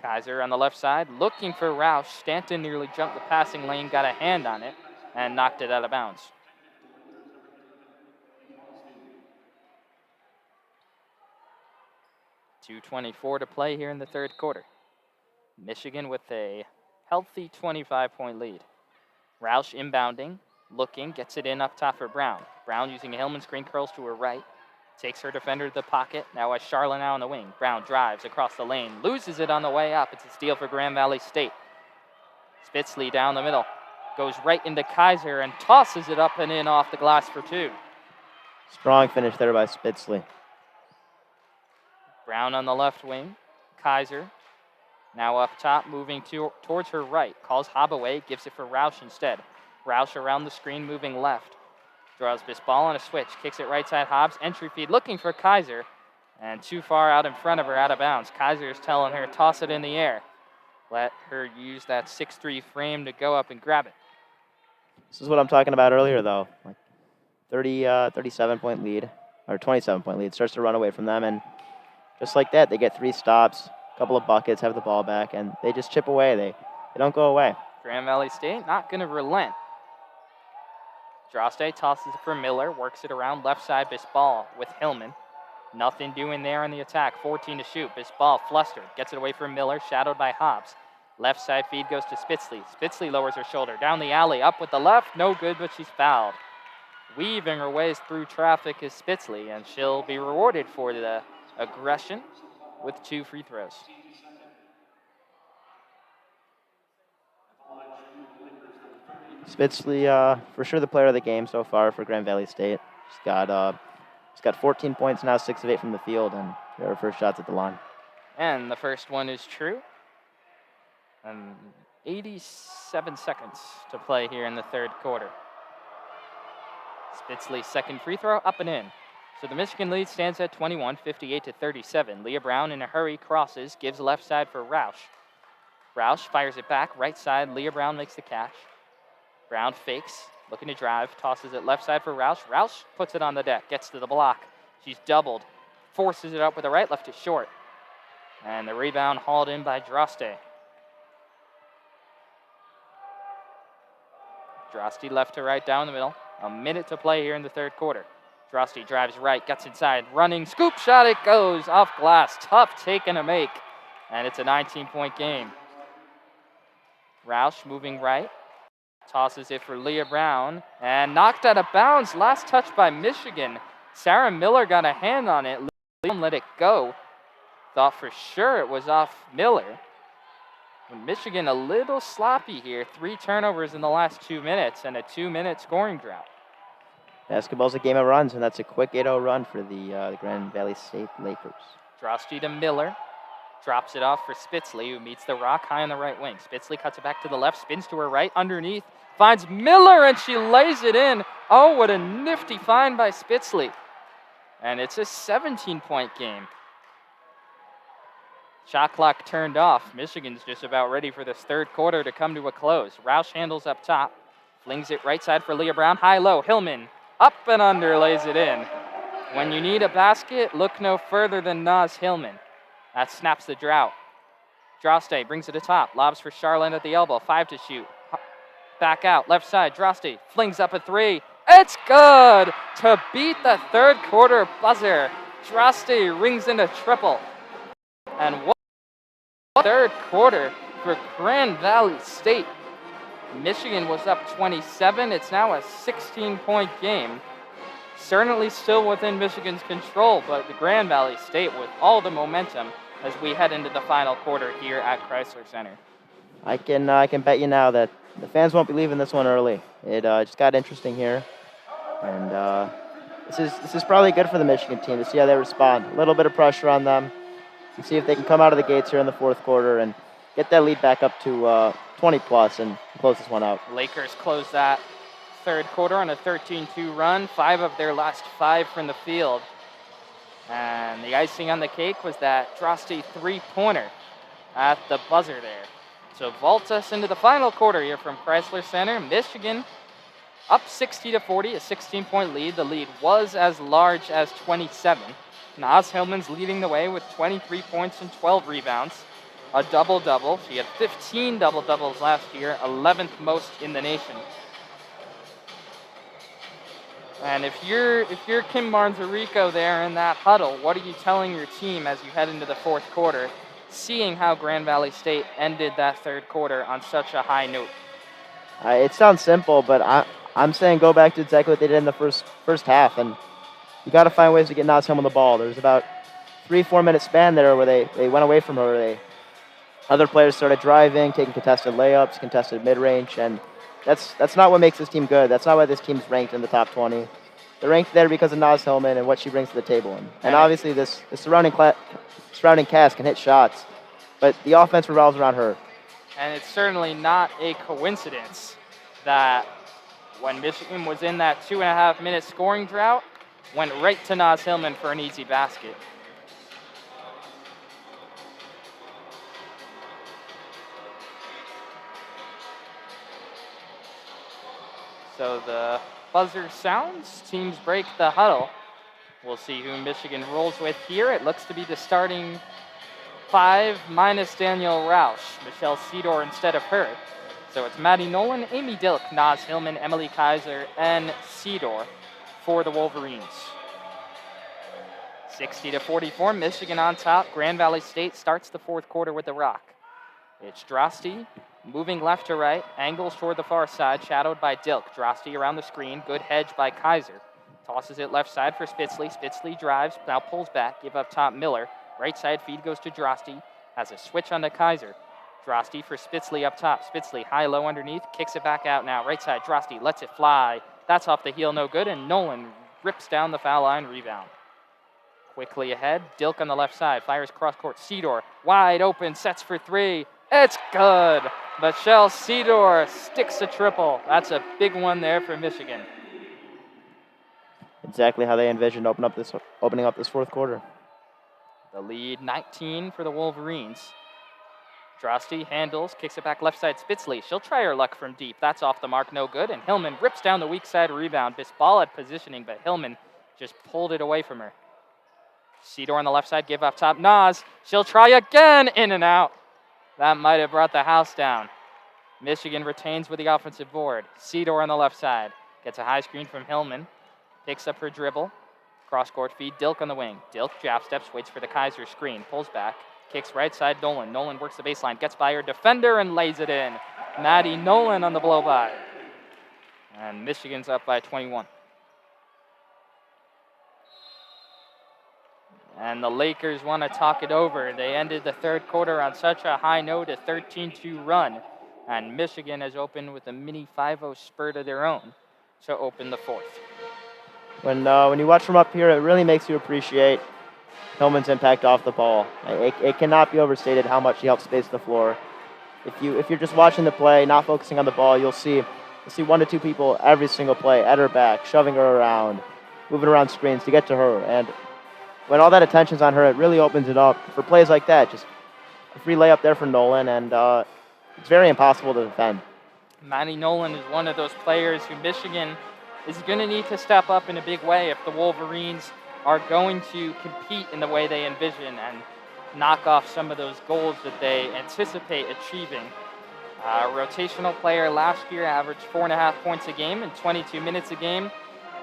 Kaiser on the left side, looking for Roush. Stanton nearly jumped the passing lane, got a hand on it, and knocked it out of bounds. .224 to play here in the third quarter. Michigan with a healthy 25-point lead. Roush inbounding, looking, gets it in up top for Brown. Brown using a Hillman screen, curls to her right. Takes her defender to the pocket. Now has Charlotte now on the wing. Brown drives across the lane. Loses it on the way up. It's a steal for Grand Valley State. Spitzley down the middle. Goes right into Kaiser and tosses it up and in off the glass for 2. Strong finish there by Spitzley. Brown on the left wing. Kaiser now up top, moving towards her right. Calls Hobb away, gives it for Roush instead. Roush around the screen, moving left. Draws Bisbal on a switch, kicks it right side Hobbs, entry feed looking for Kaiser, and too far out in front of her, out of bounds. Kaiser is telling her, toss it in the air. Let her use that 6'3" frame to go up and grab it. This is what I'm talking about earlier, though. Like 37-point lead, or 27-point lead, starts to run away from them, and just like that, they get 3 stops, a couple of buckets, have the ball back, and they just chip away. They don't go away. Grand Valley State not going to relent. Droste tosses it for Miller, works it around left side, Bisbal with Hillman. Nothing doing there on the attack, 14 to shoot. Bisbal flustered, gets it away from Miller, shadowed by Hobbs. Left side feed goes to Spitzley. Spitzley lowers her shoulder, down the alley, up with the left, no good, but she's fouled. Weaving her ways through traffic is Spitzley, and she'll be rewarded for the aggression with 2 free throws. Spitzley, for sure the player of the game so far for Grand Valley State. She's got 14 points now, 6 of 8 from the field, and they're her first shots at the line. And the first one is true. And 87 seconds to play here in the third quarter. Spitzley's second free throw up and in. So the Michigan lead stands at 21, 58-37. Leah Brown in a hurry crosses, gives left side for Roush. Roush fires it back, right side. Leah Brown makes the catch. Brown fakes, looking to drive, tosses it left side for Roush. Roush puts it on the deck, gets to the block. She's doubled, forces it up with the right, left it short. And the rebound hauled in by Droste. Droste left to right down the middle. A minute to play here in the third quarter. Droste drives right, gets inside, running, scoop shot, it goes off glass. Tough taken to make, and it's a 19-point game. Roush moving right, tosses it for Leah Brown, and knocked out of bounds. Last touch by Michigan. Sarah Miller got a hand on it. Leah Brown let it go. Thought for sure it was off Miller. Michigan a little sloppy here. 3 turnovers in the last 2 minutes and a 2-minute scoring drought. Basketball's a game of runs, and that's a quick 8-0 run for the Grand Valley State Lakers. Droste to Miller. Drops it off for Spitzley, who meets the rock high on the right wing. Spitzley cuts it back to the left, spins to her right, underneath. Finds Miller, and she lays it in. Oh, what a nifty find by Spitzley. And it's a 17-point game. Shot clock turned off. Michigan's just about ready for this third quarter to come to a close. Roush handles up top. Flings it right side for Leah Brown. High-low. Hillman up and under, lays it in. When you need a basket, look no further than Naz Hillman. That snaps the drought. Droste brings it to top. Lobs for Charlotte at the elbow. 5 to shoot. Back out. Left side. Droste flings up a 3. It's good to beat the third quarter buzzer. Droste rings in a triple. And what third quarter for Grand Valley State. Michigan was up 27. It's now a 16-point game. Certainly still within Michigan's control, but the Grand Valley State with all the momentum as we head into the final quarter here at Crisler Center. I can bet you now that the fans won't be leaving this one early. It just got interesting here, and this is probably good for the Michigan team to see how they respond. A little bit of pressure on them, and see if they can come out of the gates here in the fourth quarter and get that lead back up to 20 plus and close this one out. Lakers close that third quarter on a 13-2 run, 5 of their last 5 from the field. And the icing on the cake was that Droste 3-pointer at the buzzer there. So vaults us into the final quarter here from Crisler Center. Michigan up 60-40, a 16-point lead. The lead was as large as 27. Naz Hillman's leading the way with 23 points and 12 rebounds. A double-double. She had 15 double-doubles last year, 11th most in the nation. And if you're Kim Barnes-Arico there in that huddle, what are you telling your team as you head into the fourth quarter, seeing how Grand Valley State ended that third quarter on such a high note? It sounds simple, but I'm saying go back to exactly what they did in the first half, and you got to find ways to get Naz Hillman the ball. There's about 3-4 minute span there where they went away from her. Other players started driving, taking contested layups, contested mid-range, and that's not what makes this team good. That's not why this team's ranked in the top 20. They're ranked there because of Naz Hillman and what she brings to the table. And obviously the surrounding cast can hit shots, but the offense revolves around her. And it's certainly not a coincidence that when Michigan was in that 2.5 minute scoring drought, went right to Naz Hillman for an easy basket. So the buzzer sounds, teams break the huddle. We'll see who Michigan rolls with here. It looks to be the starting 5 minus Danielle Roush, Michelle Sedor instead of her. So it's Maddie Nolan, Amy Dilk, Naz Hillman, Emily Kaiser, and Sedor for the Wolverines. 60-44, Michigan on top. Grand Valley State starts the fourth quarter with the rock. It's Droste moving left to right, angles toward the far side, shadowed by Dilk. Droste around the screen, good hedge by Kaiser. Tosses it left side for Spitzley. Spitzley drives, now pulls back, give up top Miller. Right side feed goes to Droste, has a switch on to Kaiser. Drosty for Spitzley up top. Spitzley high-low underneath, kicks it back out now. Right side, Drosty lets it fly. That's off the heel, no good, and Nolan rips down the foul line rebound. Quickly ahead, Dilk on the left side, fires cross-court. Cedar, wide open, sets for three. It's good. Michelle Cedar sticks a triple. That's a big one there for Michigan. Exactly how they envisioned opening up this fourth quarter. The lead 19 for the Wolverines. Drosty handles, kicks it back left side, Spitzley. She'll try her luck from deep. That's off the mark, no good. And Hillman rips down the weak side rebound. Bisbal at positioning, but Hillman just pulled it away from her. Cedar on the left side, give up top. Nas, she'll try again, in and out. That might have brought the house down. Michigan retains with the offensive board. Cedar on the left side. Gets a high screen from Hillman. Picks up her dribble. Cross-court feed, Dilk on the wing. Dilk jab steps, waits for the Kaiser screen. Pulls back, kicks right side, Nolan. Nolan works the baseline, gets by her defender and lays it in. Maddie Nolan on the blow-by. And Michigan's up by 21. And the Lakers want to talk it over. They ended the third quarter on such a high note, a 13-2 run. And Michigan has opened with a mini 5-0 spurt of their own to open the fourth. When you watch from up here, it really makes you appreciate Hillman's impact off the ball. It cannot be overstated how much she helps space the floor. If you're just watching the play, not focusing on the ball, you'll see 1 to 2 people every single play at her back, shoving her around, moving around screens to get to her. And when all that attention's on her, it really opens it up for plays like that. Just a free layup there for Nolan, and it's very impossible to defend. Maddie Nolan is one of those players who Michigan is going to need to step up in a big way if the Wolverines are going to compete in the way they envision and knock off some of those goals that they anticipate achieving. Rotational player last year averaged 4.5 points a game and 22 minutes a game.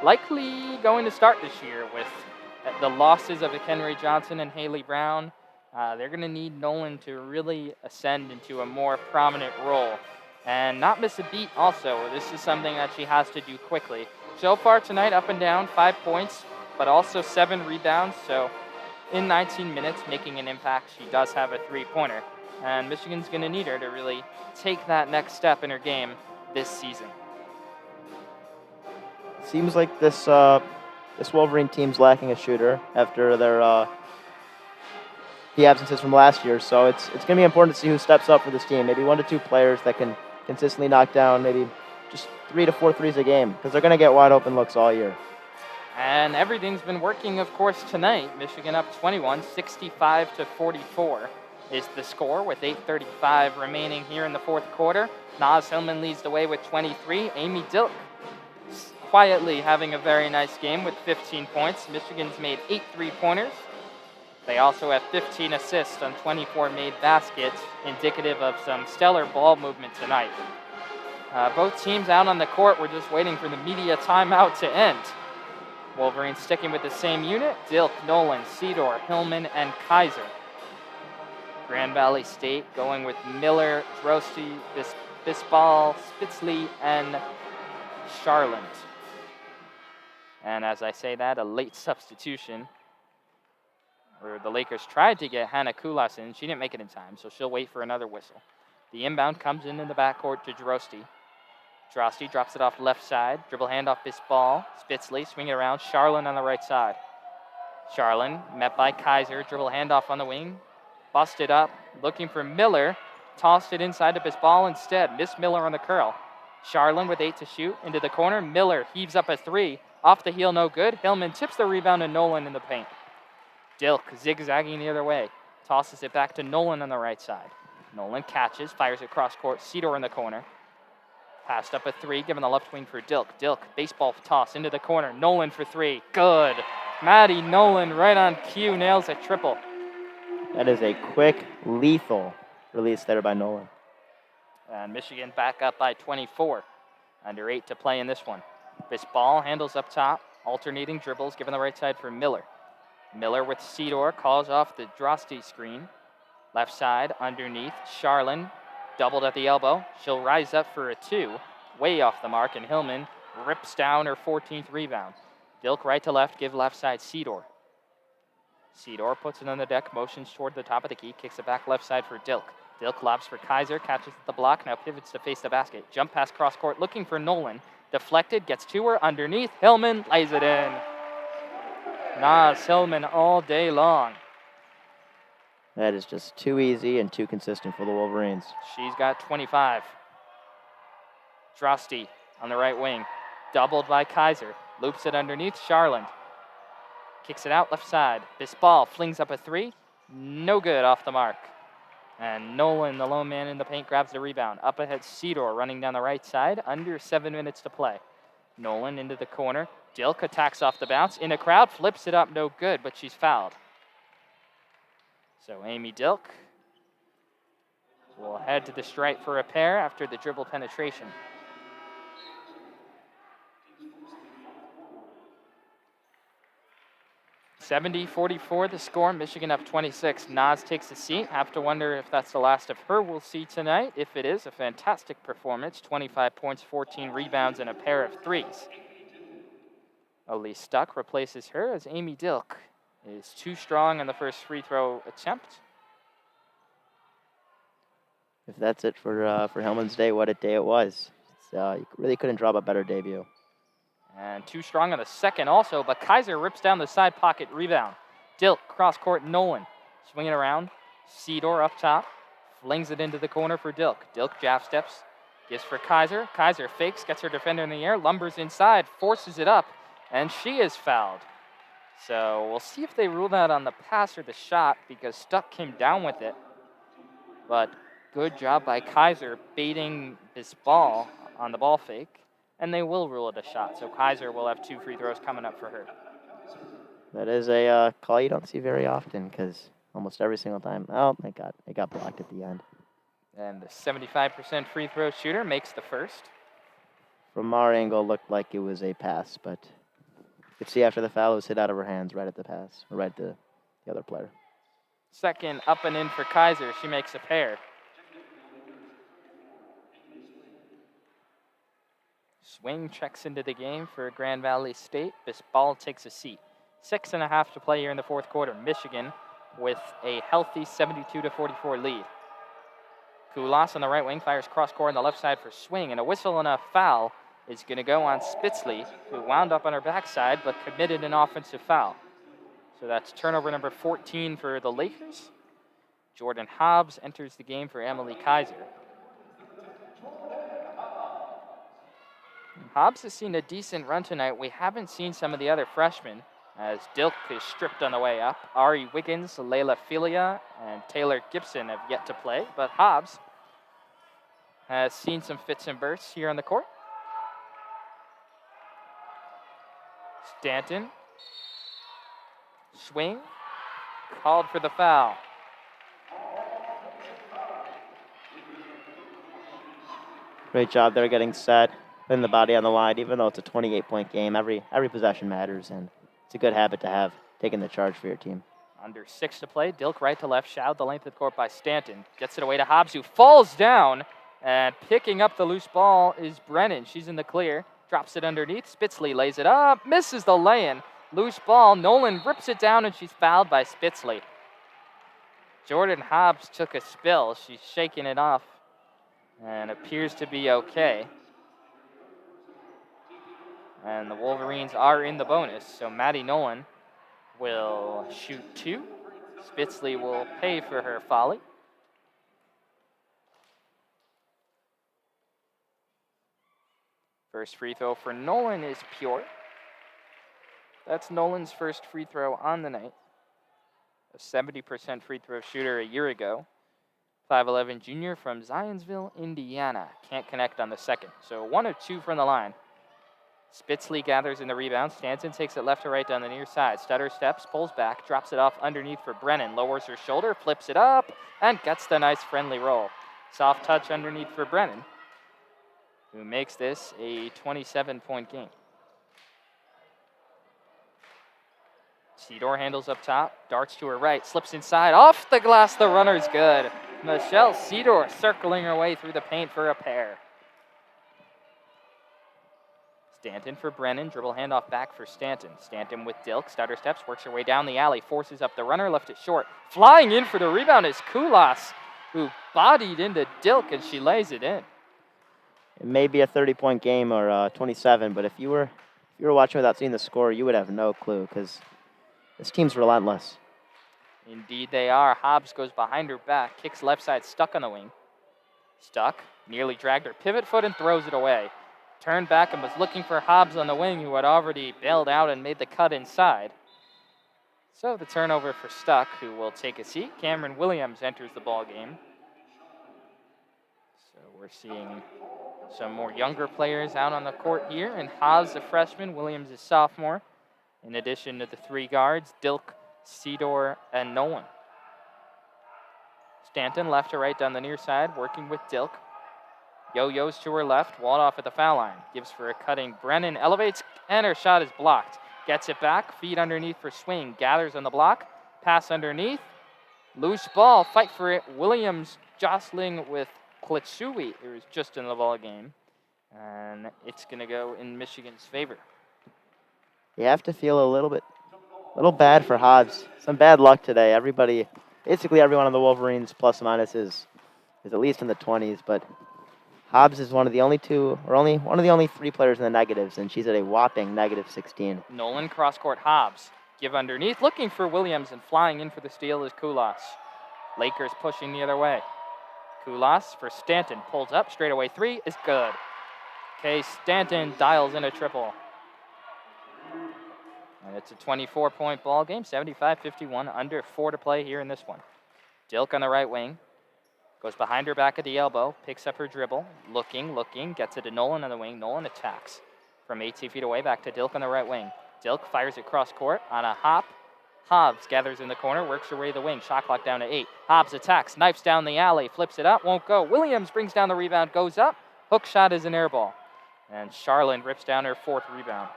Likely going to start this year with the losses of Kenry Johnson and Haley Brown. They're going to need Nolan to really ascend into a more prominent role and not miss a beat also. This is something that she has to do quickly. So far tonight, up and down, 5 points, but also 7 rebounds. So in 19 minutes, making an impact, she does have a three-pointer. And Michigan's going to need her to really take that next step in her game this season. Seems like this Wolverine team's lacking a shooter after the absences from last year. So it's going to be important to see who steps up for this team. Maybe 1 to 2 players that can consistently knock down maybe just 3 to 4 threes a game, because they're going to get wide open looks all year. And everything's been working, of course, tonight. Michigan up 21, 65 to 44 is the score with 8:35 remaining here in the fourth quarter. Naz Hillman leads the way with 23. Amy Dilk quietly having a very nice game with 15 points. Michigan's made 8 three-pointers. They also have 15 assists on 24 made baskets, indicative of some stellar ball movement tonight. Both teams out on the court. We're just waiting for the media timeout to end. Wolverines sticking with the same unit. Dilk, Nolan, Cedar, Hillman, and Kaiser. Grand Valley State going with Miller, Drosty, Bisbal, Spitzley, and Charland. And as I say that, a late substitution, where the Lakers tried to get Hannah Kulas in. She didn't make it in time, so she'll wait for another whistle. The inbound comes in the backcourt to Drosty. Drosty drops it off left side. Dribble handoff Bisbal. Spitzley swing it around. Charland on the right side. Charland met by Kaiser. Dribble handoff on the wing. Busted up. Looking for Miller. Tossed it inside to Bisbal instead. Miss Miller on the curl. Charland with 8 to shoot. Into the corner. Miller heaves up a 3. Off the heel, no good. Hillman tips the rebound to Nolan in the paint. Dilk zigzagging the other way. Tosses it back to Nolan on the right side. Nolan catches. Fires it cross court. Cedar in the corner. Passed up a 3, given the left wing for Dilk. Dilk, baseball toss into the corner. Nolan for 3. Good. Maddie Nolan right on cue, nails a triple. That is a quick, lethal release there by Nolan. And Michigan back up by 24. Under 8 to play in this one. Bisbal handles up top. Alternating dribbles, given the right side for Miller. Miller with Cedar, calls off the Drosty screen. Left side, underneath. Charland, doubled at the elbow. She'll rise up for a 2. Way off the mark, and Hillman rips down her 14th rebound. Dilk right to left, give left side Cedar. Cedar puts it on the deck, motions toward the top of the key, kicks it back left side for Dilk. Dilk lobs for Kaiser, catches at the block, now pivots to face the basket. Jump pass cross court, looking for Nolan. Deflected, gets to her, underneath. Hillman lays it in. Naz Hillman all day long. That is just too easy and too consistent for the Wolverines. She's got 25. Drosty on the right wing. Doubled by Kaiser. Loops it underneath. Charland kicks it out left side. This ball flings up a three. No good, off the mark. And Nolan, the lone man in the paint, grabs the rebound. Up ahead, Cedor running down the right side. Under 7 minutes to play. Nolan into the corner. Dilk attacks off the bounce. In a crowd, flips it up, no good, but she's fouled. So Amy Dilk will head to the stripe for a pair after the dribble penetration. (70-44) the score. Michigan up 26. Naz takes a seat. Have to wonder if that's the last of her we'll see tonight. If it is, a fantastic performance. 25 points, 14 rebounds, and a pair of threes. Elise Stuck replaces her as Amy Dilk is too strong on the first free throw attempt. If that's it for Hillman's day, what a day it was. You really couldn't drop a better debut. And too strong on the second also, but Kaiser rips down the side pocket rebound. Dilk, cross court, Nolan. Swinging around, Cedor up top, flings it into the corner for Dilk. Dilk jab steps, gives for Kaiser. Kaiser fakes, gets her defender in the air, lumbers inside, forces it up, and she is fouled. So we'll see if they rule that on the pass or the shot, because Stuck came down with it. But good job by Kaiser baiting this ball on the ball fake. And they will rule it a shot, so Kaiser will have 2 free throws coming up for her. That is a call you don't see very often, because almost every single time, it got blocked at the end. And the 75% free throw shooter makes the first. From our angle, looked like it was a pass, but you could see after the foul, it was hit out of her hands right at the pass, or right at the other player. Second up and in for Kaiser. She makes a pair. Swing checks into the game for Grand Valley State. This ball takes a seat. 6.5 to play here in the fourth quarter. Michigan with a healthy 72-44 lead. Kulas on the right wing fires cross court on the left side for Swing, and a whistle and a foul is going to go on Spitzley, who wound up on her backside but committed an offensive foul. So that's turnover number 14 for the Lakers. Jordan Hobbs enters the game for Emily Kaiser. Hobbs has seen a decent run tonight. We haven't seen some of the other freshmen, as Dilk is stripped on the way up. Ari Wiggins, Layla Filia, and Taylor Gibson have yet to play, but Hobbs has seen some fits and bursts here on the court. Stanton, swing, called for the foul. Great job there getting set. Putting the body on the line, even though it's a 28-point game, every possession matters, and it's a good habit to have, taking the charge for your team. Under 6 to play. Dilk right to left, shadowed the length of the court by Stanton. Gets it away to Hobbs, who falls down, and picking up the loose ball is Brennan. She's in the clear, drops it underneath. Spitzley lays it up, misses the lay-in. Loose ball, Nolan rips it down, and she's fouled by Spitzley. Jordan Hobbs took a spill. She's shaking it off and appears to be okay. And the Wolverines are in the bonus, so Maddie Nolan will shoot 2. Spitzley will pay for her folly. First free throw for Nolan is pure. That's Nolan's first free throw on the night. A 70% free throw shooter a year ago. 5'11" junior from Zionsville, Indiana. Can't connect on the second, so 1 of 2 from the line. Spitzley gathers in the rebound. Stanton takes it left to right down the near side. Stutter steps, pulls back, drops it off underneath for Brennan. Lowers her shoulder, flips it up, and gets the nice friendly roll. Soft touch underneath for Brennan, who makes this a 27-point game. Cedor handles up top, darts to her right, slips inside, off the glass, the runner's good. Michelle Cedor circling her way through the paint for a pair. Stanton for Brennan, dribble handoff back for Stanton. Stanton with Dilk, stutter steps, works her way down the alley, forces up the runner, left it short. Flying in for the rebound is Kulas. who bodied into Dilk, and she lays it in. It may be a 30-point game or 27, but if you were watching without seeing the score, you would have no clue because this team's relentless. Indeed they are. Hobbs goes behind her back, kicks left side, stuck on the wing. Stuck, nearly dragged her pivot foot and throws it away. Turned back and was looking for Hobbs on the wing, who had already bailed out and made the cut inside. So the turnover for Stuck, who will take a seat. Cameron Williams enters the ball game. So we're seeing some more younger players out on the court here. And Hobbs, a freshman, Williams, a sophomore. In addition to the three guards, Dilk, Cedor, and Nolan. Stanton left to right down the near side, working with Dilk. Yo-yos to her left, walled off at the foul line. Gives for a cutting. Brennan elevates, and her shot is blocked. Gets it back, feet underneath for swing. Gathers on the block, pass underneath. Loose ball, fight for it. Williams jostling with Klitsui, who is just in the ball game. And it's going to go in Michigan's favor. You have to feel a little bad for Hobbs. Some bad luck today. Basically everyone on the Wolverines plus or minus is at least in the 20s, but Hobbs is one of the only three players in the negatives, and she's at a whopping -16. Nolan cross-court Hobbs. Give underneath, looking for Williams, and flying in for the steal is Kulas. Lakers pushing the other way. Kulas for Stanton, pulls up, straightaway three is good. Okay, Stanton dials in a triple. And it's a 24-point ball game, 75-51, under 4 to play here in this one. Dilk on the right wing. Goes behind her back at the elbow, picks up her dribble, looking, gets it to Nolan on the wing. Nolan attacks from 18 feet away, back to Dilk on the right wing. Dilk fires it cross court on a hop. Hobbs gathers in the corner, works her way to the wing. Shot clock down to 8. Hobbs attacks, knifes down the alley, flips it up, won't go. Williams brings down the rebound, goes up. Hook shot is an air ball. And Charlin rips down her 4th rebound.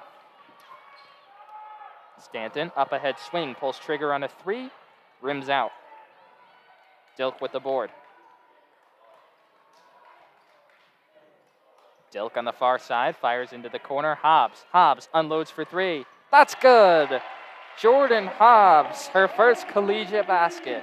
Stanton, up ahead swing, pulls trigger on a 3, rims out. Dilk with the board. Dilk on the far side, fires into the corner. Hobbs unloads for 3. That's good. Jordan Hobbs, her first collegiate basket.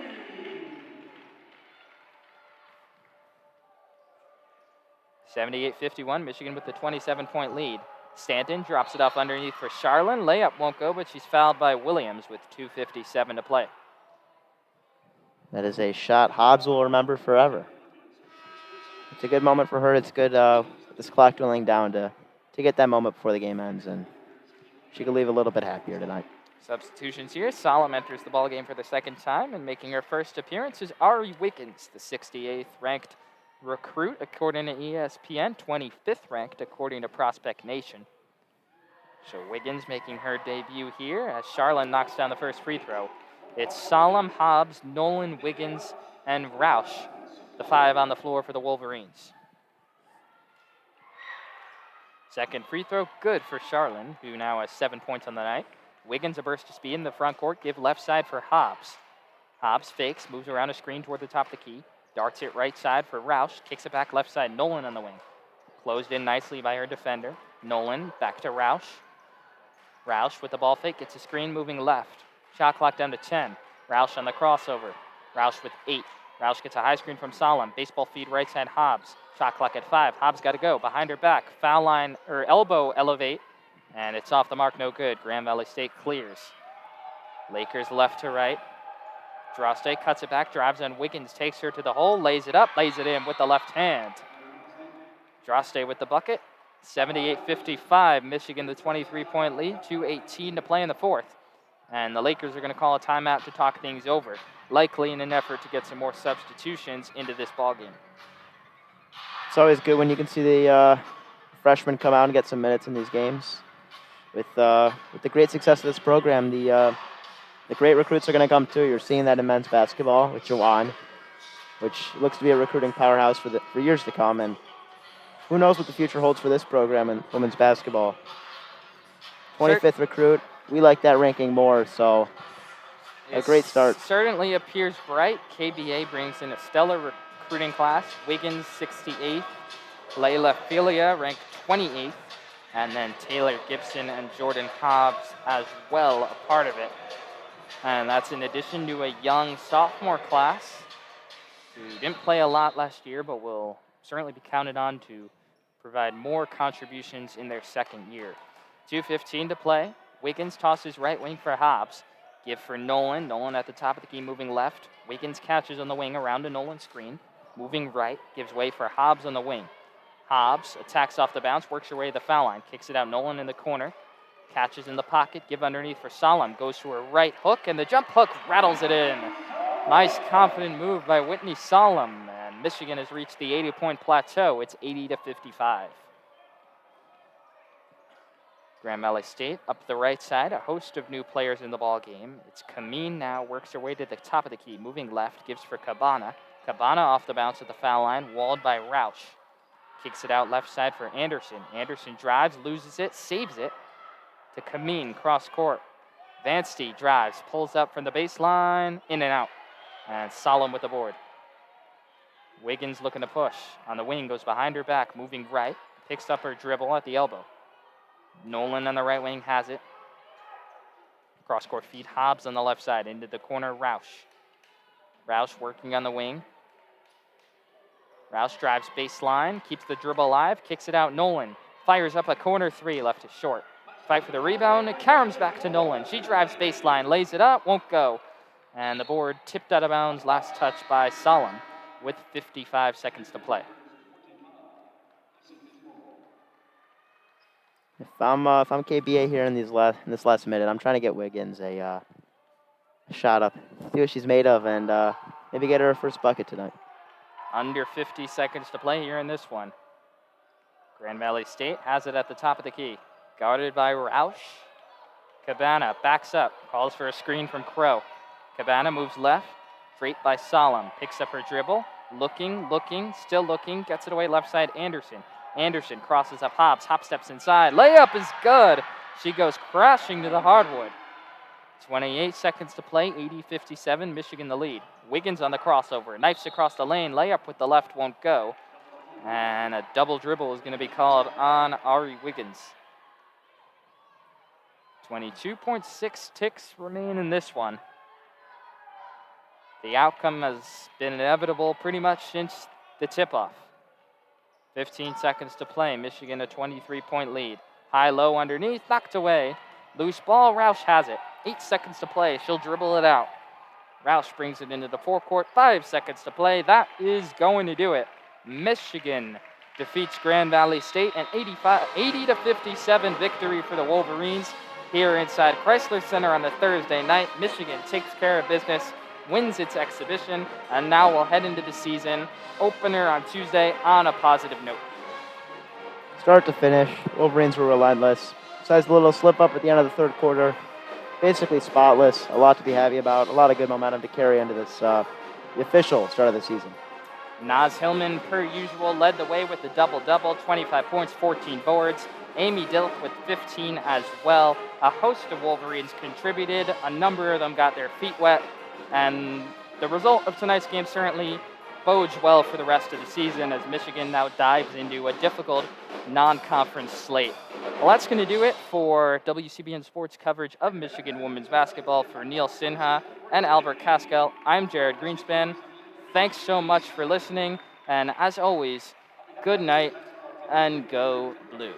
(78-51), Michigan with the 27-point lead. Stanton drops it off underneath for Charlin. Layup won't go, but she's fouled by Williams with 2:57 to play. That is a shot Hobbs will remember forever. It's a good moment for her. It's good with this clock dwindling down to get that moment before the game ends, and she could leave a little bit happier tonight. Substitutions here. Solom enters the ballgame for the second time, and making her first appearance is Ari Wiggins, the 68th ranked recruit according to ESPN, 25th ranked according to Prospect Nation. So Wiggins making her debut here as Charlin knocks down the first free throw. It's Solom, Hobbs, Nolan, Wiggins, and Roush, the 5 on the floor for the Wolverines. Second free throw, good for Charlin, who now has 7 points on the night. Wiggins a burst of speed in the front court, give left side for Hobbs. Hobbs fakes, moves around a screen toward the top of the key. Darts it right side for Roush, kicks it back left side, Nolan on the wing. Closed in nicely by her defender. Nolan back to Roush. Roush with the ball fake, gets a screen moving left. Shot clock down to 10. Roush on the crossover. Roush with 8. Roush gets a high screen from Solom. Baseball feed right side Hobbs. Shot clock at 5. Hobbs got to go. Behind her back. Foul line, or elbow elevate. And it's off the mark, no good. Grand Valley State clears. Lakers left to right. Droste cuts it back, drives on Wiggins, takes her to the hole, lays it up, lays it in with the left hand. Droste with the bucket. 78-55, Michigan the 23-point lead, 2:18 to play in the fourth. And the Lakers are going to call a timeout to talk things over, likely in an effort to get some more substitutions into this ballgame. It's always good when you can see the freshmen come out and get some minutes in these games. With the great success of this program, the great recruits are going to come too. You're seeing that in men's basketball with Jawan, which looks to be a recruiting powerhouse for years to come. And who knows what the future holds for this program in women's basketball. 25th recruit. We like that ranking more, so a great start. Certainly appears bright. KBA brings in a stellar recruiting class. Wiggins, 68th. Layla Filia, ranked 28th. And then Taylor Gibson and Jordan Hobbs as well, a part of it. And that's in addition to a young sophomore class who didn't play a lot last year, but will certainly be counted on to provide more contributions in their second year. 2:15 to play. Wiggins tosses right wing for Hobbs. Give for Nolan. Nolan at the top of the key, moving left. Wiggins catches on the wing around a Nolan screen. Moving right, gives way for Hobbs on the wing. Hobbs attacks off the bounce, works her way to the foul line, kicks it out. Nolan in the corner. Catches in the pocket, give underneath for Salam. Goes to her right hook, and the jump hook rattles it in. Nice, confident move by Whitney Salam, and Michigan has reached the 80-point plateau. It's 80-55. Grand Valley State up the right side, a host of new players in the ball game. It's Kameen now, works her way to the top of the key, moving left, gives for Cabana. Cabana off the bounce at the foul line, walled by Roush. Kicks it out left side for Anderson. Anderson drives, loses it, saves it to Kameen, cross court. Vanstey drives, pulls up from the baseline, in and out. And Solemn with the board. Wiggins looking to push. On the wing, goes behind her back, moving right. Picks up her dribble at the elbow. Nolan on the right wing has it. Cross court feed, Hobbs on the left side, into the corner, Roush. Roush working on the wing. Roush drives baseline, keeps the dribble alive, kicks it out. Nolan fires up a corner three, left is short. Fight for the rebound. Karam's back to Nolan. She drives baseline, lays it up, won't go. And the board tipped out of bounds, last touch by Solemn with 55 seconds to play. If I'm KBA here in this last minute, I'm trying to get Wiggins a shot up, see what she's made of, and maybe get her first bucket tonight. Under 50 seconds to play here in this one. Grand Valley State has it at the top of the key. Guarded by Roush. Cabana backs up, calls for a screen from Crow. Cabana moves left, draped by Solemn, picks up her dribble, looking, still looking, gets it away left side, Anderson. Anderson crosses up Hobbs, Hop steps inside, layup is good. She goes crashing to the hardwood. 28 seconds to play, 80-57, Michigan the lead. Wiggins on the crossover, knifes across the lane, layup with the left won't go. And a double dribble is going to be called on Ari Wiggins. 22.6 ticks remain in this one. The outcome has been inevitable pretty much since the tip-off. 15 seconds to play. Michigan a 23-point lead. High-low underneath, knocked away. Loose ball, Roush has it. 8 seconds to play. She'll dribble it out. Roush brings it into the forecourt. 5 seconds to play. That is going to do it. Michigan defeats Grand Valley State, an 80-57 victory for the Wolverines here inside Crisler Center on the Thursday night. Michigan takes care of business, wins its exhibition, and now we'll head into the season opener on Tuesday on a positive note. Start to finish, Wolverines were relentless. Besides a little slip up at the end of the third quarter, basically spotless. A lot to be happy about. A lot of good momentum to carry into this the official start of the season. Naz Hillman, per usual, led the way with the double-double, 25 points, 14 boards. Amy Dilk with 15 as well. A host of Wolverines contributed. A number of them got their feet wet. And the result of tonight's game certainly bodes well for the rest of the season as Michigan now dives into a difficult non-conference slate. Well, that's going to do it for WCBN Sports coverage of Michigan women's basketball. For Neil Sinha and Albert Caskel, I'm Jared Greenspan. Thanks so much for listening, and as always, good night and go blue.